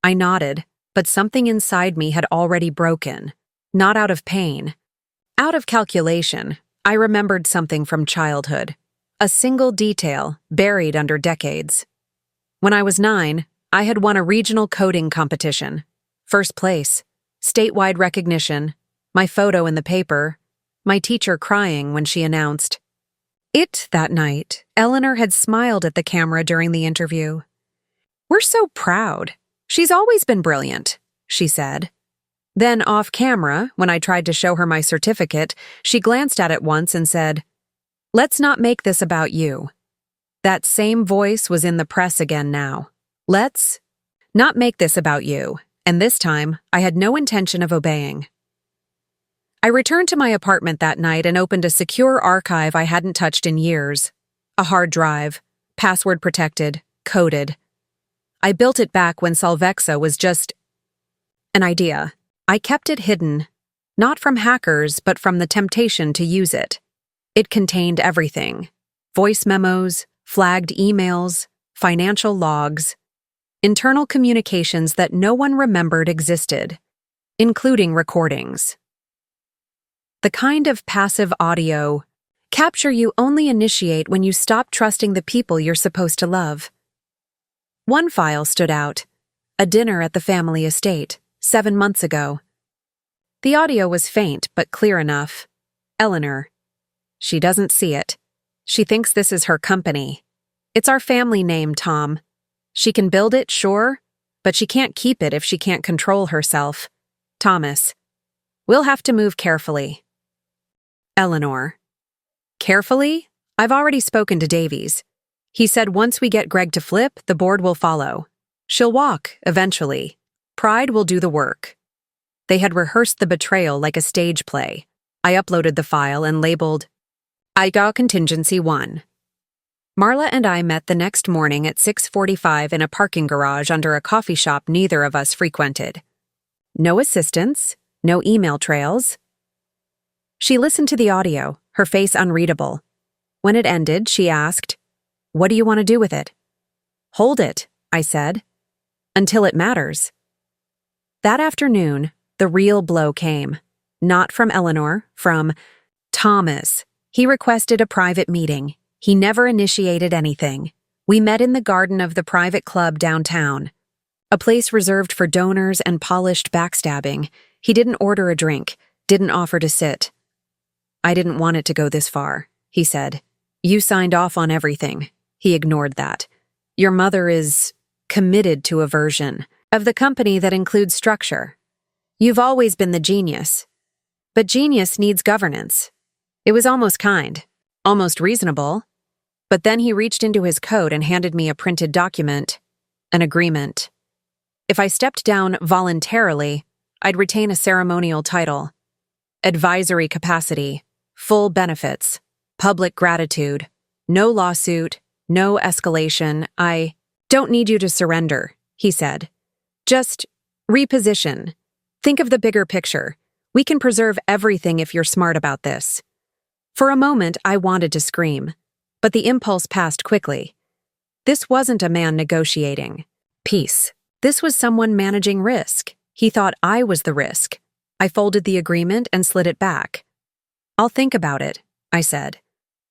I nodded, but something inside me had already broken. Not out of pain. Out of calculation, I remembered something from childhood. A single detail buried under decades. When I was 9, I had won a regional coding competition. First place. Statewide recognition. My photo in the paper. My teacher crying when she announced it that night. Eleanor had smiled at the camera during the interview. "We're so proud," She's always been brilliant, she said. Then, off camera, when I tried to show her my certificate, she glanced at it once and said, "Let's not make this about you." That same voice was in the press again now. "Let's not make this about you," and this time, I had no intention of obeying. I returned to my apartment that night and opened a secure archive I hadn't touched in years. A hard drive, password protected, coded. I built it back when Solvexa was just an idea. I kept it hidden, not from hackers, but from the temptation to use it. It contained everything: voice memos, flagged emails, financial logs, internal communications that no one remembered existed, including recordings. The kind of passive audio capture you only initiate when you stop trusting the people you're supposed to love. One file stood out: a dinner at the family estate, 7 months ago. The audio was faint but clear enough. Eleanor. She doesn't see it. She thinks this is her company. It's our family name, Tom. She can build it, sure, but she can't keep it if she can't control herself. Thomas. We'll have to move carefully. Eleanor. Carefully? I've already spoken to Davies. He said once we get Greg to flip, the board will follow. She'll walk, eventually. Pride will do the work. They had rehearsed the betrayal like a stage play. I uploaded the file and labeled, "I got contingency 1. Marla and I met the next morning at 6:45 in a parking garage under a coffee shop neither of us frequented. No assistance, no email trails. She listened to the audio, her face unreadable. When it ended, she asked, "What do you want to do with it?" "Hold it," I said. "Until it matters." That afternoon, the real blow came. Not from Eleanor, from Thomas. He requested a private meeting. He never initiated anything. We met in the garden of the private club downtown, a place reserved for donors and polished backstabbing. He didn't order a drink, didn't offer to sit. "I didn't want it to go this far," he said. "You signed off on everything." He ignored that. "Your mother is committed to a version of the company that includes structure. You've always been the genius. But genius needs governance." It was almost kind, almost reasonable. But then he reached into his coat and handed me a printed document, an agreement. If I stepped down voluntarily, I'd retain a ceremonial title, advisory capacity, full benefits, public gratitude, no lawsuit, no escalation. "I don't need you to surrender," he said. "Just reposition. Think of the bigger picture. We can preserve everything if you're smart about this." For a moment, I wanted to scream, but the impulse passed quickly. This wasn't a man negotiating peace. This was someone managing risk. He thought I was the risk. I folded the agreement and slid it back. "I'll think about it," I said,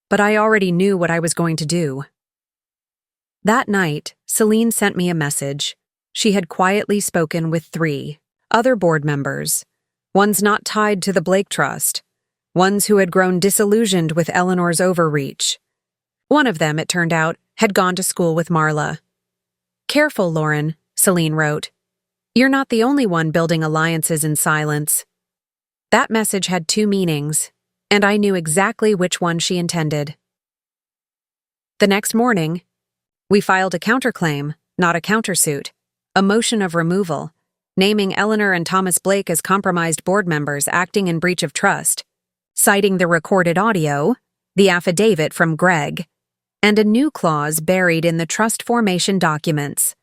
but I already knew what I was going to do. That night, Celine sent me a message. She had quietly spoken with 3 other board members, ones not tied to the Blake Trust, ones who had grown disillusioned with Eleanor's overreach. One of them, it turned out, had gone to school with Marla. "Careful, Lauren," Celine wrote. "You're not the only one building alliances in silence." That message had 2 meanings, and I knew exactly which one she intended. The next morning, we filed a counterclaim, not a countersuit, a motion of removal, naming Eleanor and Thomas Blake as compromised board members acting in breach of trust, citing the recorded audio, the affidavit from Greg, and a new clause buried in the trust formation documents,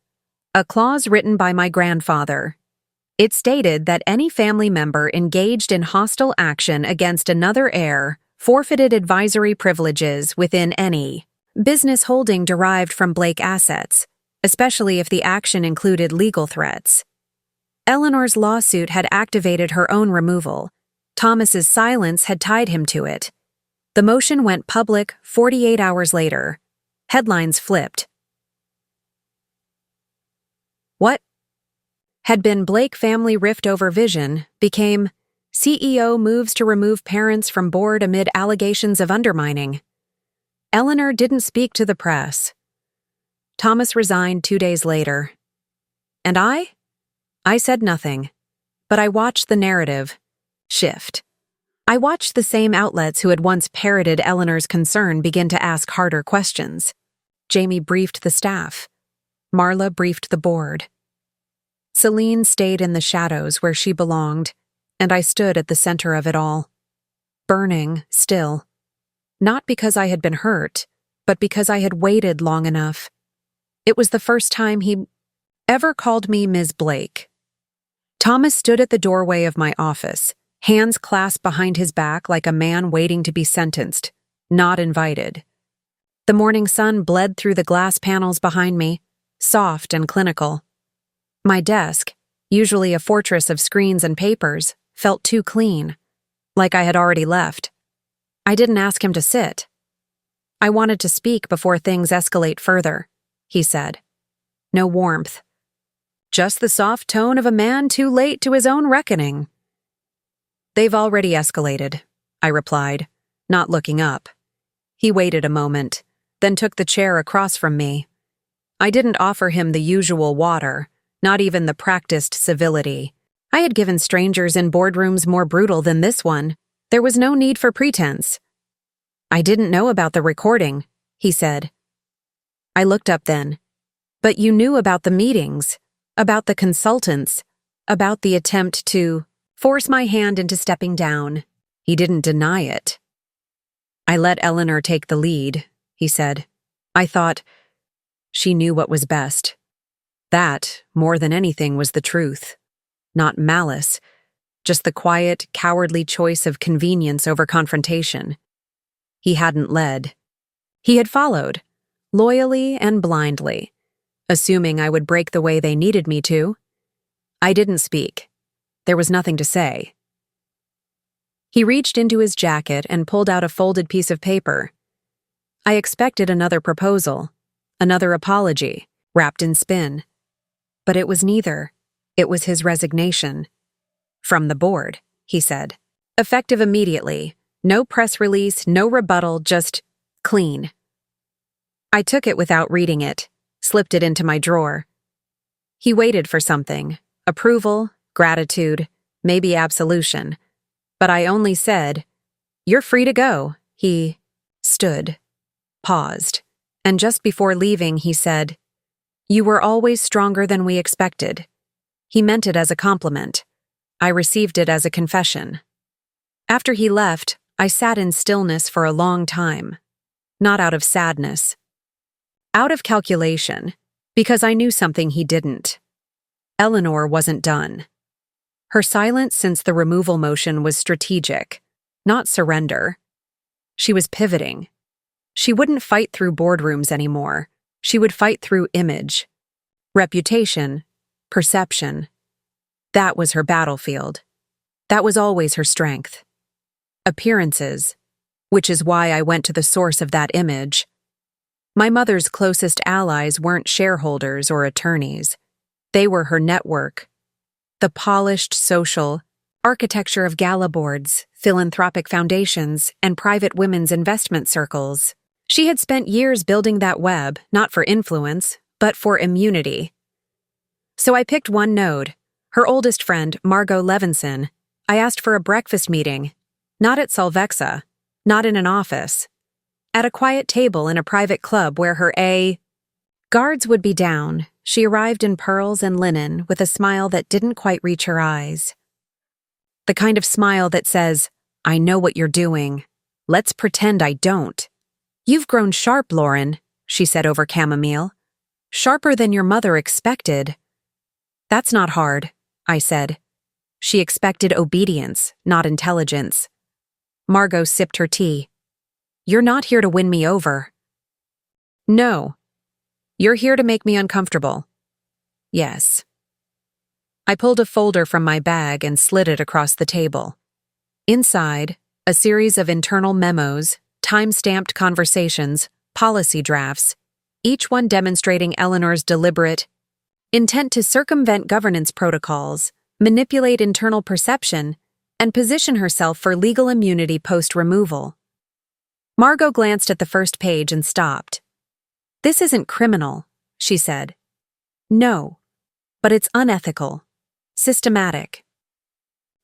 a clause written by my grandfather. It stated that any family member engaged in hostile action against another heir forfeited advisory privileges within any business holding derived from Blake assets, especially if the action included legal threats. Eleanor's lawsuit had activated her own removal. Thomas's silence had tied him to it. The motion went public 48 hours later. Headlines flipped. What had been Blake family rift over vision became CEO moves to remove parents from board amid allegations of undermining. Eleanor didn't speak to the press. Thomas resigned 2 days later. And I said nothing, but I watched the narrative shift. I watched the same outlets who had once parroted Eleanor's concern begin to ask harder questions. Jamie briefed the staff. Marla briefed the board. Celine stayed in the shadows where she belonged, and I stood at the center of it all. Burning, still. Not because I had been hurt, but because I had waited long enough. It was the first time he ever called me Ms. Blake. Thomas stood at the doorway of my office, hands clasped behind his back like a man waiting to be sentenced, not invited. The morning sun bled through the glass panels behind me, soft and clinical. My desk, usually a fortress of screens and papers, felt too clean, like I had already left. I didn't ask him to sit. I wanted to speak before things escalate further, he said. No warmth. Just the soft tone of a man too late to his own reckoning. They've already escalated, I replied, not looking up. He waited a moment, then took the chair across from me. I didn't offer him the usual water, not even the practiced civility. I had given strangers in boardrooms more brutal than this one. There was no need for pretense. I didn't know about the recording, he said. I looked up then. But you knew about the meetings, about the consultants, about the attempt to force my hand into stepping down. He didn't deny it. I let Eleanor take the lead, he said. I thought she knew what was best. That, more than anything, was the truth. Not malice, just the quiet, cowardly choice of convenience over confrontation. He hadn't led. He had followed, loyally and blindly, assuming I would break the way they needed me to. I didn't speak. There was nothing to say. He reached into his jacket and pulled out a folded piece of paper. I expected another proposal, another apology, wrapped in spin. But it was neither. It was his resignation. From the board, he said. Effective immediately. No press release, no rebuttal, just clean. I took it without reading it, slipped it into my drawer. He waited for something, approval, gratitude, maybe absolution. But I only said, "You're free to go." He stood, paused, and just before leaving he said, "You were always stronger than we expected." He meant it as a compliment. I received it as a confession. After he left, I sat in stillness for a long time. Not out of sadness. Out of calculation, because I knew something he didn't. Eleanor wasn't done. Her silence since the removal motion was strategic, not surrender. She was pivoting. She wouldn't fight through boardrooms anymore. She would fight through image, reputation, perception. That was her battlefield. That was always her strength. Appearances, which is why I went to the source of that image. My mother's closest allies weren't shareholders or attorneys. They were her network. The polished social architecture of gala boards, philanthropic foundations, and private women's investment circles. She had spent years building that web, not for influence, but for immunity. So I picked one node, her oldest friend, Margot Levinson. I asked for a breakfast meeting, not at Solvexa, not in an office, at a quiet table in a private club where her guards would be down. She arrived in pearls and linen with a smile that didn't quite reach her eyes. The kind of smile that says, "I know what you're doing. Let's pretend I don't." "You've grown sharp, Lauren," she said over chamomile. "Sharper than your mother expected." "That's not hard," I said. She expected obedience, not intelligence. Margot sipped her tea. "You're not here to win me over." "No. You're here to make me uncomfortable." "Yes." I pulled a folder from my bag and slid it across the table. Inside, a series of internal memos, time-stamped conversations, policy drafts, each one demonstrating Eleanor's deliberate intent to circumvent governance protocols, manipulate internal perception, and position herself for legal immunity post-removal. Margot glanced at the first page and stopped. "This isn't criminal," she said. "No. but it's unethical, systematic,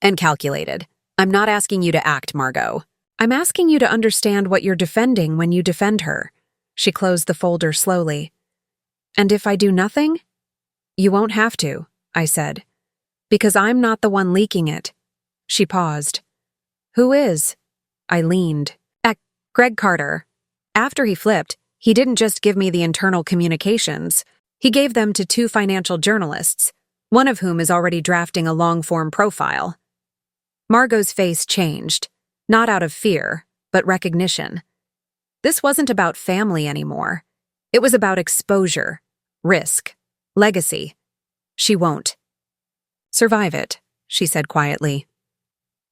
and calculated. I'm not asking you to act, Margot. I'm asking you to understand what you're defending when you defend her. She closed the folder slowly. And if I do nothing? You won't have to, I said. Because I'm not the one leaking it. She paused. Who is? I leaned. Greg Carter. After he flipped, he didn't just give me the internal communications. He gave them to 2 financial journalists, one of whom is already drafting a long-form profile. Margot's face changed, not out of fear, but recognition. This wasn't about family anymore. It was about exposure, risk, legacy. She won't survive it, she said quietly.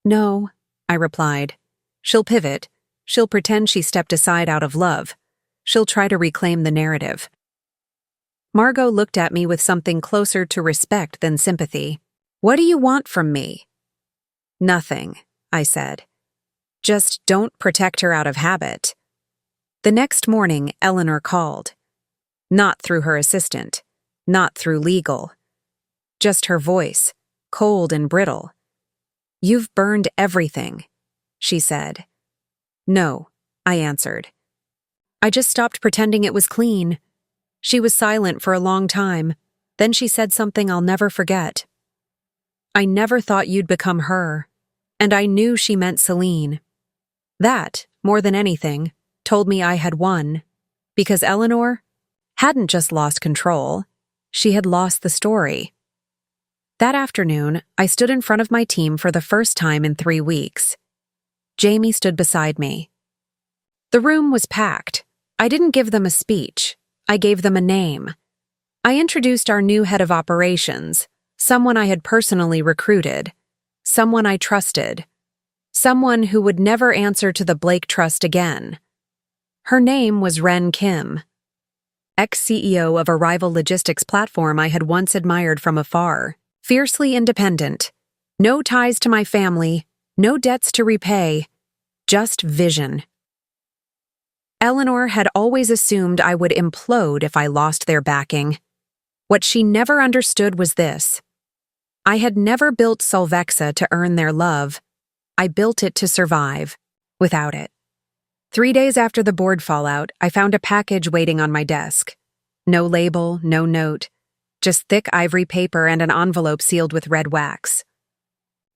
No, I replied. She'll pivot. She'll pretend she stepped aside out of love. She'll try to reclaim the narrative. Margot looked at me with something closer to respect than sympathy. What do you want from me? Nothing, I said. Just don't protect her out of habit. The next morning, Eleanor called. Not through her assistant, not through legal. Just her voice, cold and brittle. You've burned everything, she said. No, I answered. I just stopped pretending it was clean. She was silent for a long time. Then she said something I'll never forget. I never thought you'd become her, and I knew she meant Celine. That, more than anything, told me I had won, because Eleanor hadn't just lost control, she had lost the story. That afternoon, I stood in front of my team for the first time in 3 weeks. Jamie stood beside me. The room was packed. I didn't give them a speech. I gave them a name. I introduced our new head of operations, someone I had personally recruited, someone I trusted, someone who would never answer to the Blake Trust again. Her name was Ren Kim, ex-CEO of a rival logistics platform I had once admired from afar, fiercely independent, no ties to my family, no debts to repay, just vision. Eleanor had always assumed I would implode if I lost their backing. What she never understood was this. I had never built Solvexa to earn their love. I built it to survive, without it. 3 days after the board fallout, I found a package waiting on my desk. No label, no note, just thick ivory paper and an envelope sealed with red wax.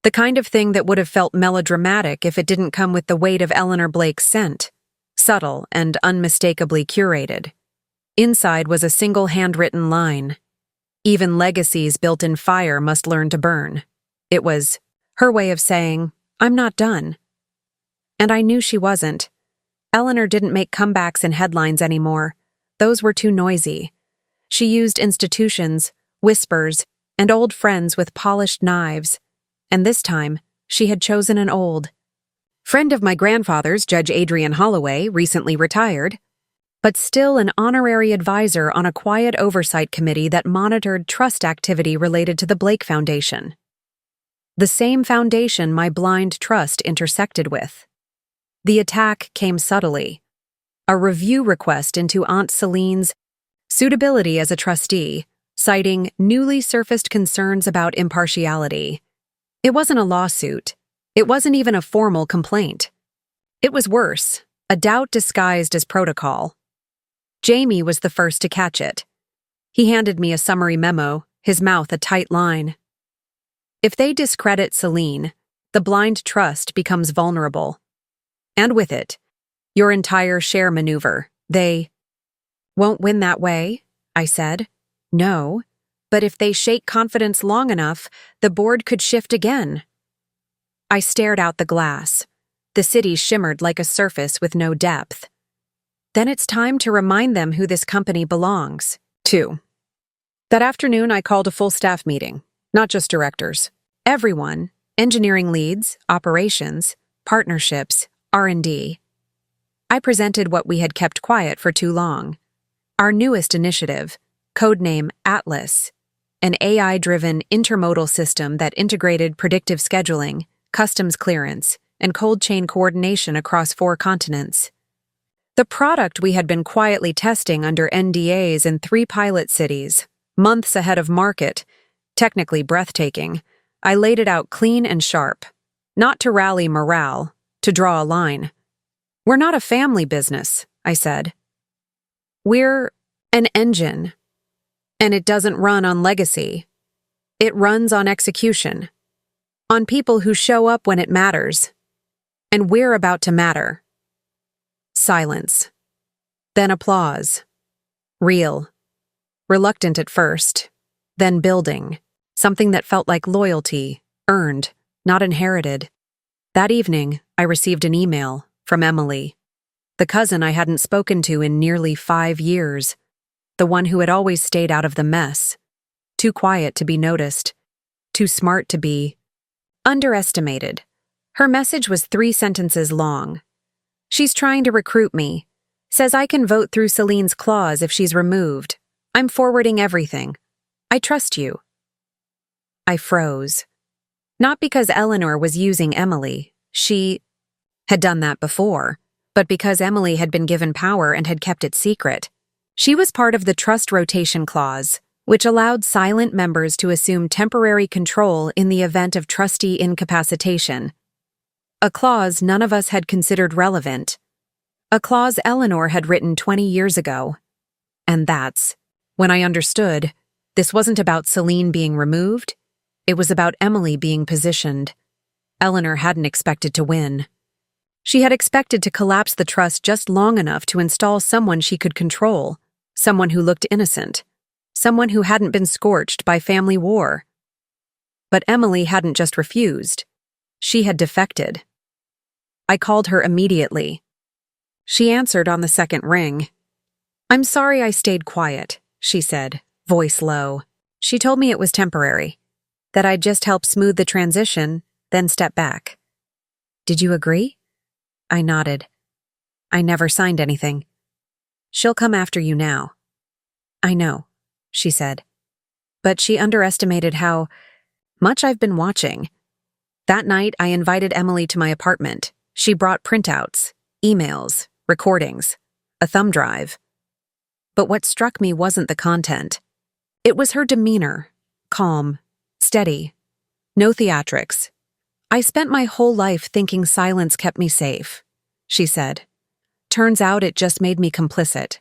The kind of thing that would have felt melodramatic if it didn't come with the weight of Eleanor Blake's scent, subtle and unmistakably curated. Inside was a single handwritten line. Even legacies built in fire must learn to burn. It was her way of saying, I'm not done. And I knew she wasn't. Eleanor didn't make comebacks in headlines anymore. Those were too noisy. She used institutions, whispers, and old friends with polished knives. And this time, she had chosen an old friend of my grandfather's, Judge Adrian Holloway, recently retired, but still an honorary advisor on a quiet oversight committee that monitored trust activity related to the Blake Foundation. The same foundation my blind trust intersected with. The attack came subtly. A review request into Aunt Celine's suitability as a trustee, citing newly surfaced concerns about impartiality. It wasn't a lawsuit. It wasn't even a formal complaint. It was worse, a doubt disguised as protocol. Jamie was the first to catch it. He handed me a summary memo, his mouth a tight line. If they discredit Celine, the blind trust becomes vulnerable. And with it, your entire share maneuver. They won't win that way, I said. No. But if they shake confidence long enough, the board could shift again. I stared out the glass. The city shimmered like a surface with no depth. Then it's time to remind them who this company belongs to. That afternoon, I called a full staff meeting, not just directors. Everyone, engineering leads, operations, partnerships, R&D. I presented what we had kept quiet for too long. Our newest initiative, codename Atlas, an AI-driven intermodal system that integrated predictive scheduling, customs clearance, and cold chain coordination across 4 continents. The product we had been quietly testing under NDAs in 3 pilot cities, months ahead of market, technically breathtaking, I laid it out clean and sharp. Not to rally morale, to draw a line. We're not a family business, I said. We're an engine. And it doesn't run on legacy. It runs on execution. On people who show up when it matters. And we're about to matter. Silence. Then applause. Real. Reluctant at first. Then building. Something that felt like loyalty, earned, not inherited. That evening, I received an email from Emily, the cousin I hadn't spoken to in nearly 5 years, the one who had always stayed out of the mess, too quiet to be noticed, too smart to be underestimated. Her message was 3 sentences long. She's trying to recruit me. Says I can vote through Celine's clause if she's removed. I'm forwarding everything. I trust you. I froze. Not because Eleanor was using Emily. She had done that before, but because Emily had been given power and had kept it secret. She was part of the trust rotation clause, which allowed silent members to assume temporary control in the event of trustee incapacitation. A clause none of us had considered relevant. A clause Eleanor had written 20 years ago. And that's when I understood this wasn't about Celine being removed. It was about Emily being positioned. Eleanor hadn't expected to win. She had expected to collapse the trust just long enough to install someone she could control, someone who looked innocent, someone who hadn't been scorched by family war. But Emily hadn't just refused. She had defected. I called her immediately. She answered on the second ring. "I'm sorry I stayed quiet," she said, voice low. She told me it was temporary, that I'd just help smooth the transition, then step back. "Did you agree?" I nodded. "I never signed anything." "She'll come after you now." "I know," she said. But she underestimated how much I've been watching. That night, I invited Emily to my apartment. She brought printouts, emails, recordings, a thumb drive. But what struck me wasn't the content. It was her demeanor, calm, steady, no theatrics. "I spent my whole life thinking silence kept me safe," she said. "Turns out it just made me complicit."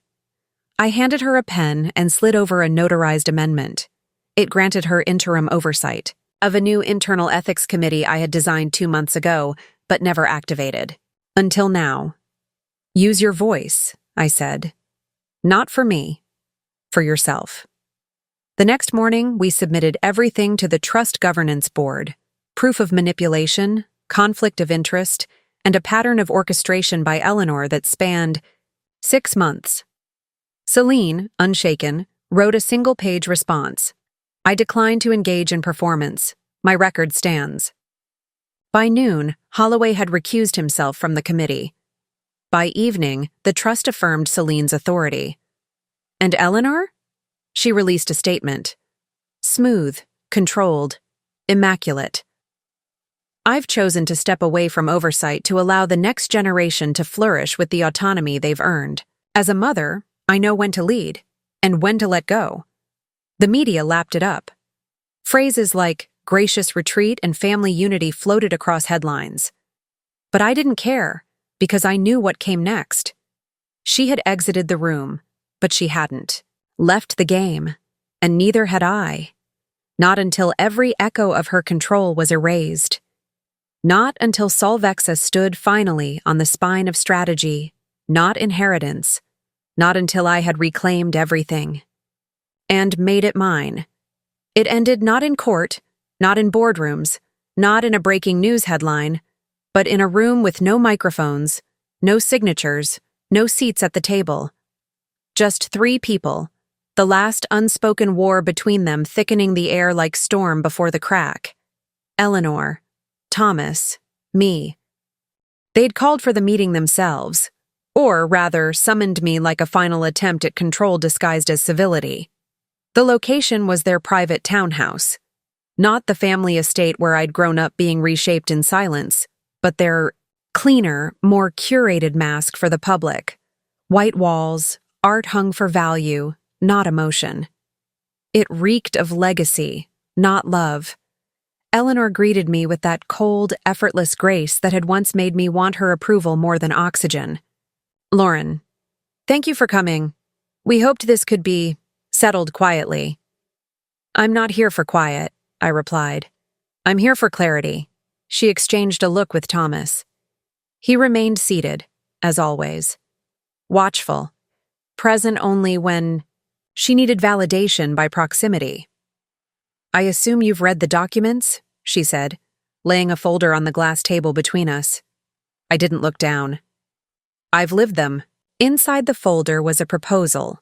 I handed her a pen and slid over a notarized amendment. It granted her interim oversight of a new internal ethics committee I had designed 2 months ago, but never activated. Until now. "Use your voice," I said. "Not for me, for yourself." The next morning, we submitted everything to the Trust Governance Board. Proof of manipulation, conflict of interest, and a pattern of orchestration by Eleanor that spanned 6 months. Celine, unshaken, wrote a single-page response. "I decline to engage in performance. My record stands." By noon, Holloway had recused himself from the committee. By evening, the trust affirmed Celine's authority. And Eleanor? She released a statement. Smooth, controlled, immaculate. "I've chosen to step away from oversight to allow the next generation to flourish with the autonomy they've earned. As a mother, I know when to lead and when to let go." The media lapped it up. Phrases like gracious retreat and family unity floated across headlines. But I didn't care, because I knew what came next. She had exited the room, but she hadn't left the game, and neither had I. Not until every echo of her control was erased. Not until Solvexa stood finally on the spine of strategy, not inheritance. Not until I had reclaimed everything. And made it mine. It ended not in court, not in boardrooms, not in a breaking news headline, but in a room with no microphones, no signatures, no seats at the table. Just 3 people, the last unspoken war between them thickening the air like storm before the crack. Eleanor, Thomas, me. They'd called for the meeting themselves, or rather summoned me like a final attempt at control disguised as civility. The location was their private townhouse, not the family estate where I'd grown up being reshaped in silence, but their cleaner, more curated mask for the public. White walls, art hung for value, not emotion. It reeked of legacy, not love. Eleanor greeted me with that cold, effortless grace that had once made me want her approval more than oxygen. Lauren, thank you for coming. We hoped this could be settled quietly. I'm not here for quiet, I replied. I'm here for clarity. She exchanged a look with Thomas. He remained seated, as always. Watchful, present only when she needed validation by proximity. I assume you've read the documents, she said, laying a folder on the glass table between us. I didn't look down. I've lived them. Inside the folder was a proposal,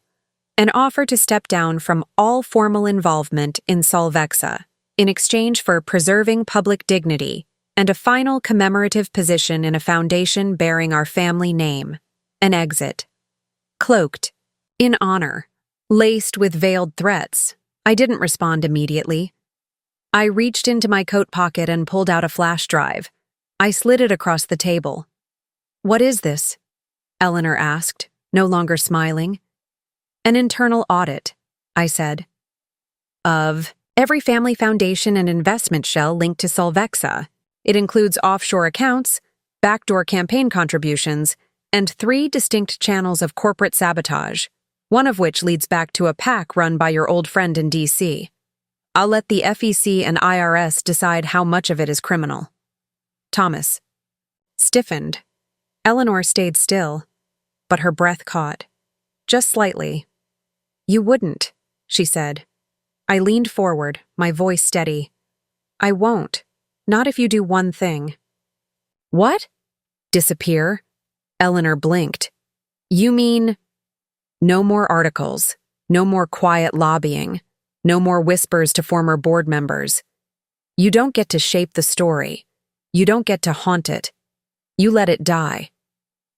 an offer to step down from all formal involvement in Solvexa in exchange for preserving public dignity and a final commemorative position in a foundation bearing our family name, an exit. Cloaked, in honor, laced with veiled threats, I didn't respond immediately. I reached into my coat pocket and pulled out a flash drive. I slid it across the table. What is this? Eleanor asked, no longer smiling. An internal audit, I said. Of every family foundation and investment shell linked to Solvexa. It includes offshore accounts, backdoor campaign contributions, and 3 distinct channels of corporate sabotage, one of which leads back to a PAC run by your old friend in D.C. I'll let the FEC and IRS decide how much of it is criminal. Thomas stiffened. Eleanor stayed still, but her breath caught. Just slightly. You wouldn't, she said. I leaned forward, my voice steady. I won't. Not if you do one thing. What? Disappear? Eleanor blinked. You mean... No more articles, no more quiet lobbying, no more whispers to former board members. You don't get to shape the story. You don't get to haunt it. You let it die.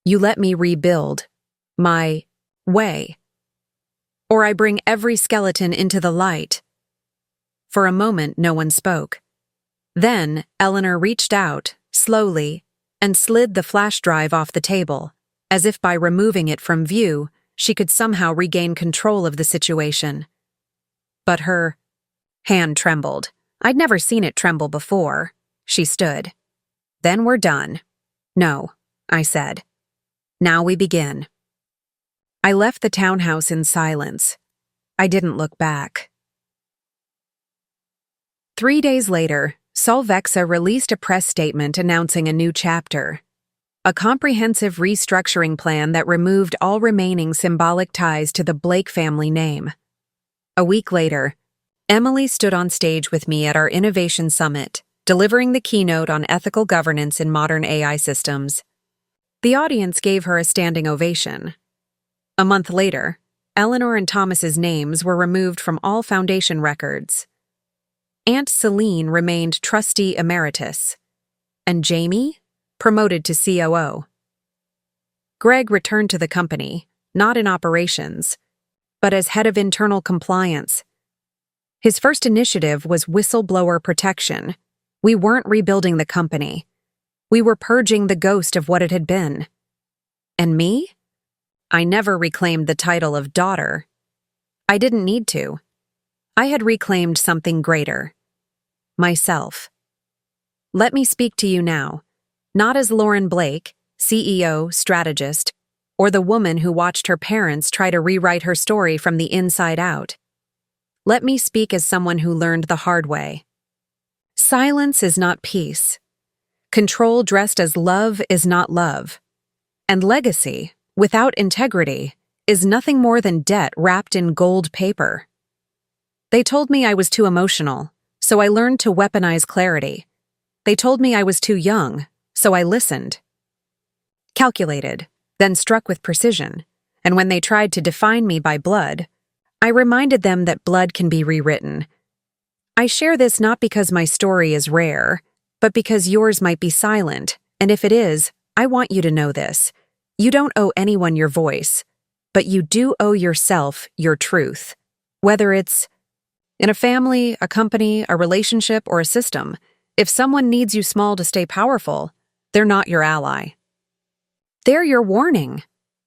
You let me rebuild. My way. Or I bring every skeleton into the light. For a moment, no one spoke. Then, Eleanor reached out, slowly, and slid the flash drive off the table, as if by removing it from view, she could somehow regain control of the situation. But her hand trembled. I'd never seen it tremble before. She stood. Then we're done. No, I said. Now we begin. I left the townhouse in silence. I didn't look back. 3 days later, Solvexa released a press statement announcing a new chapter. A comprehensive restructuring plan that removed all remaining symbolic ties to the Blake family name. A week later, Emily stood on stage with me at our Innovation Summit, delivering the keynote on ethical governance in modern AI systems. The audience gave her a standing ovation. A month later, Eleanor and Thomas's names were removed from all foundation records. Aunt Celine remained trustee emeritus, and Jamie promoted to COO. Greg returned to the company, not in operations, but as head of internal compliance. His first initiative was whistleblower protection. We weren't rebuilding the company. We were purging the ghost of what it had been. And me? I never reclaimed the title of daughter. I didn't need to. I had reclaimed something greater. Myself. Let me speak to you now. Not as Lauren Blake, CEO, strategist, or the woman who watched her parents try to rewrite her story from the inside out. Let me speak as someone who learned the hard way. Silence is not peace. Control dressed as love is not love. And legacy, without integrity, is nothing more than debt wrapped in gold paper. They told me I was too emotional, so I learned to weaponize clarity. They told me I was too young, so I listened. Calculated, then struck with precision, and when they tried to define me by blood, I reminded them that blood can be rewritten. I share this not because my story is rare, but because yours might be silent, and if it is, I want you to know this. You don't owe anyone your voice, but you do owe yourself your truth. Whether it's in a family, a company, a relationship, or a system, if someone needs you small to stay powerful, they're not your ally. They're your warning.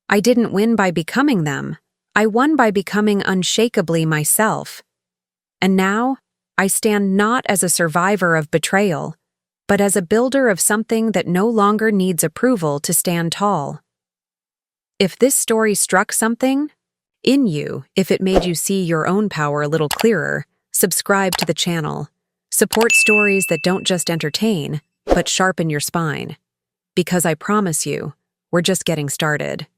I didn't win by becoming them. I won by becoming unshakably myself. And now, I stand not as a survivor of betrayal, but as a builder of something that no longer needs approval to stand tall. If this story struck something in you, if it made you see your own power a little clearer, subscribe to the channel. Support stories that don't just entertain, but sharpen your spine. Because I promise you, we're just getting started.